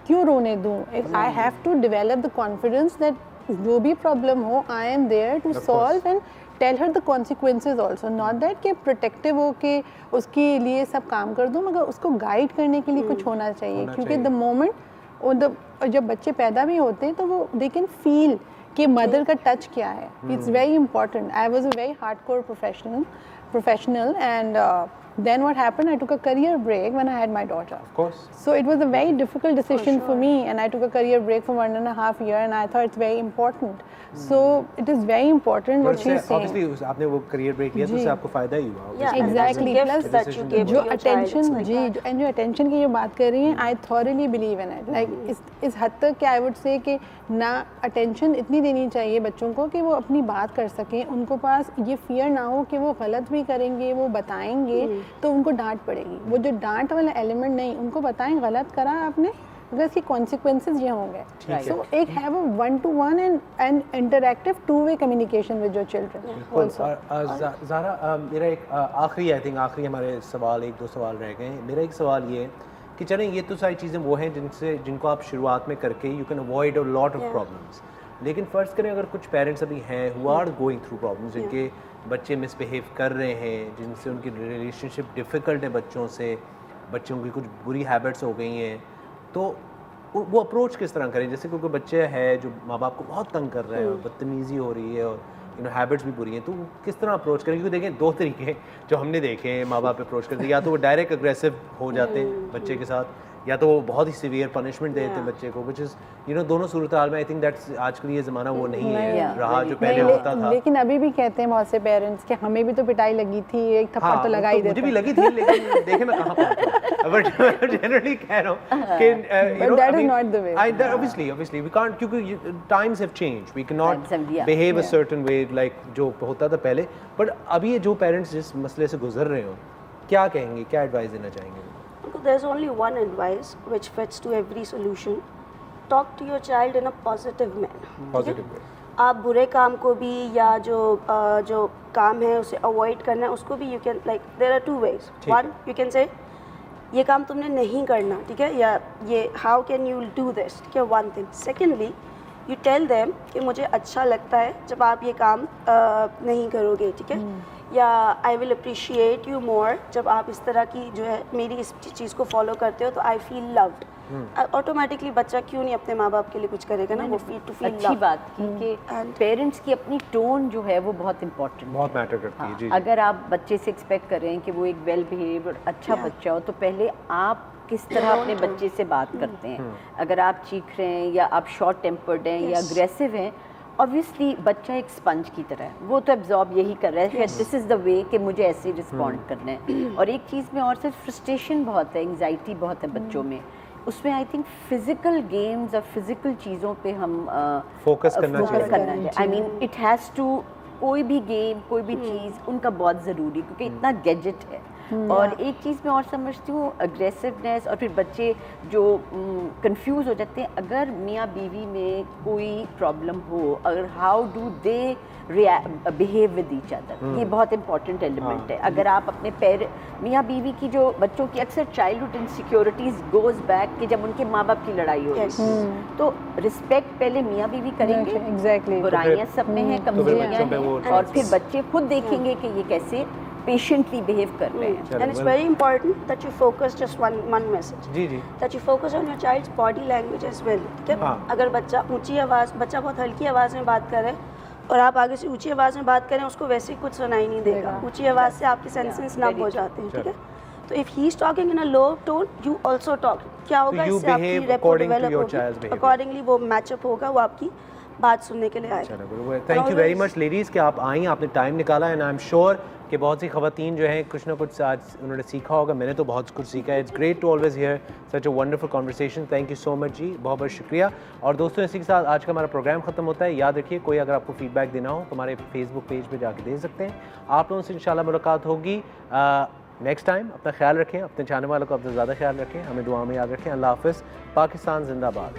क्यों रोने दूँ? I have to develop the confidence that जो भी problem हो I am there to solve and tell her the consequences also, not that कि protective हो के उसके लिए सब काम कर दूँ, मगर उसको guide करने के लिए कुछ होना चाहिए क्योंकि the moment जब बच्चे पैदा भी होते हैं तो वो they can feel कि mother का touch क्या है। It's very important. I was a very hardcore professional and then what happened, I took a career break when I had my daughter. Of course. So it was a very difficult decision for me and I took a career break for 1.5 years and I thought it's very important. So it is very important what she's saying. Obviously आपने वो career break लिया तो उससे आपको फायदा ही हुआ। Exactly. Plus जो attention and जो attention की जो बात कर रही हैं, I thoroughly believe in it. Like इस हद तक कि I would say कि ना attention इतनी देनी चाहिए बच्चों को कि वो अपनी बात कर सकें, उनको पास ये fear ना हो कि वो गलत भी करेंगे, वो बताएंगे तो उनको डांट पड़ेगी। वो जो डांट वाला एलिमेंट नहीं, उनको बताएं गलत करा आपने अगर इसकी कॉन्सिक्वेंसेस ये होंगे। सो एक have a 1-to-1 and interactive 2-way communication with your children. Zara मेरा एक आखिरी हमारे सवाल 1-2 सवाल रह गए। मेरा एक सवाल ये है कि चलें ये तो सारी चीज़ें वो हैं जिनको आप शुरुआत में करके you can avoid a lot of problems, लेकिन फ़र्ज़ करें अगर कुछ पेरेंट्स अभी हैं who are going through problems, जिनके बच्चे मिसबिहेव कर रहे हैं, जिनसे उनकी रिलेशनशिप डिफ़िकल्ट है बच्चों से, बच्चों की कुछ बुरी हैबिट्स हो गई हैं, तो वो अप्रोच किस तरह करें? जैसे कोई बच्चे है जो माँ बाप को बहुत तंग कर रहे हैं और बदतमीज़ी हो रही है और हैबिट्स भी बुरी हैं, तो किस तरह अप्रोच करें? क्योंकि देखें 2 तरीके जो हमने देखे हैं माँ बाप अप्रोच करते हैं, या तो वो डायरेक्ट अग्रेसिव हो जाते हैं बच्चे के साथ, या तो वो बहुत ही सीवियर पनिशमेंट देते हैं बच्चे को, which is दोनों सूरत हाल में आई थिंक दैट्स आजकल ये ज़माना वो नहीं है रहा जो पहले होता था। लेकिन अभी भी कहते हैं बहुत से पेरेंट्स कि हमें भी तो पिटाई लगी थी, एक थप्पड़ तो लगा ही देते। मुझे भी लगी थी लेकिन देखे मैं कहाँ पहुँचा, बट जनरली कह रहा हूँ कि that is not the way. Obviously we can't, क्योंकि times have changed, we cannot behave a certain way like जो होता था पहले। बट अभी ये जो पेरेंट्स जिस मसले से गुजर रहे हो, क्या कहेंगे, क्या एडवाइस देना चाहेंगे? There's only one advice which fits to every solution. Talk to your child in a positive manner. Positive way. आप बुरे काम को भी या जो काम है उसे अवॉइड करना है उसको भी you can like there are 2 ways. One, you can say ये काम तुमने नहीं करना, ठीक है, या ये how can you do this, ठीक है, one thing. Secondly, you tell them कि मुझे अच्छा लगता है जब आप ये काम नहीं करोगे, ठीक है, या I will appreciate you more जब आप इस तरह की जो है मेरी इस चीज़ को फॉलो करते हो, तो आई फील लव्ड। ऑटोमेटिकली बच्चा क्यों नहीं अपने माँ बाप के लिए कुछ करेगा ना, वो फील टू फील अच्छी बात की कि पेरेंट्स की अपनी टोन जो है वो बहुत इंपॉर्टेंट है, बहुत मैटर करती है। जी, अगर आप बच्चे से एक्सपेक्ट कर रहे हैं कि वो एक वेल बिहेव्ड और अच्छा बच्चा हो, तो पहले आप किस तरह अपने बच्चे से बात करते हैं। अगर आप चीख रहे हैं या आप शॉर्ट टेम्पर्ड हैं या अग्रेसिव हैं, ऑब्वियसली बच्चा एक स्पंज की तरह है, वो तो एब्जॉर्ब यही कर रहा है, दिस इज़ द वे कि मुझे ऐसे रिस्पॉन्ड करना है। और एक चीज़ में और सिर्फ फ्रस्ट्रेशन बहुत है, एंग्जाइटी बहुत है बच्चों में, उसमें आई थिंक फिजिकल गेम्स और फिजिकल चीज़ों पे हम फोकस करना चाहिए। I mean it has to, कोई भी गेम कोई भी चीज़ उनका बहुत ज़रूरी, क्योंकि इतना गैजेट है। और एक चीज़ मैं और समझती हूँ, अग्रेसिवनेस, और फिर बच्चे जो कंफ्यूज हो जाते हैं अगर मियाँ बीवी में कोई प्रॉब्लम हो, अगर how do they behave with each other, ये बहुत इंपॉर्टेंट एलिमेंट है। अगर आप अपने मियाँ बीवी की जो बच्चों की अक्सर चाइल्डहुड इनसिक्योरिटीज गोज बैक कि जब उनके माँ बाप की लड़ाई हो, तो रिस्पेक्ट पहले मियाँ बीवी करेंगे, बुराइयाँ सब में हैं, कमजोरियाँ हैं, और फिर बच्चे खुद देखेंगे कि ये कैसे पेशेंटली बिहेव कर रहे हैं। And it's very important that you focus just one message. Ji. That you focus on your child's body language as well. ठीक है? अगर बच्चा बहुत हल्की आवाज़ में बात कर रहा है और आप आगे से ऊंची आवाज़ में बात करें, उसको वैसे कुछ सुनाई नहीं देगा। ऊंची आवाज़ से आपके सेंसेस नम हो जाते हैं, ठीक है? तो if he is talking in a low tone, you also talk. क्या होगा इससे आपकी rapport develop होगी, accordingly वो मैचअप होगा, वो आपकी बात सुनने के लिए आए। Thank you very much ladies कि आप आई, आपने टाइम निकाला एंड आई एम श्योर कि बहुत सी ख़वातीन जो हैं कुछ ना कुछ आज उन्होंने सीखा होगा। मैंने तो बहुत कुछ सीखा है। It's great to always hear such a wonderful conversation. Thank you so much जी, बहुत बहुत शुक्रिया। और दोस्तों इसी के साथ आज का हमारा प्रोग्राम ख़त्म होता है। याद रखिए कोई अगर आपको फीडबैक देना हो तो हमारे फेसबुक पेज पर जाके दे सकते हैं। आप लोगों से इंशाल्लाह मुलाकात होगी नेक्स्ट टाइम। अपना ख्याल रखें, अपने चाहने वालों को अपना ज़्यादा ख्याल रखें, हमें दुआ में याद रखें। अल्लाह हाफ़िज़। पाकिस्तान जिंदाबाद।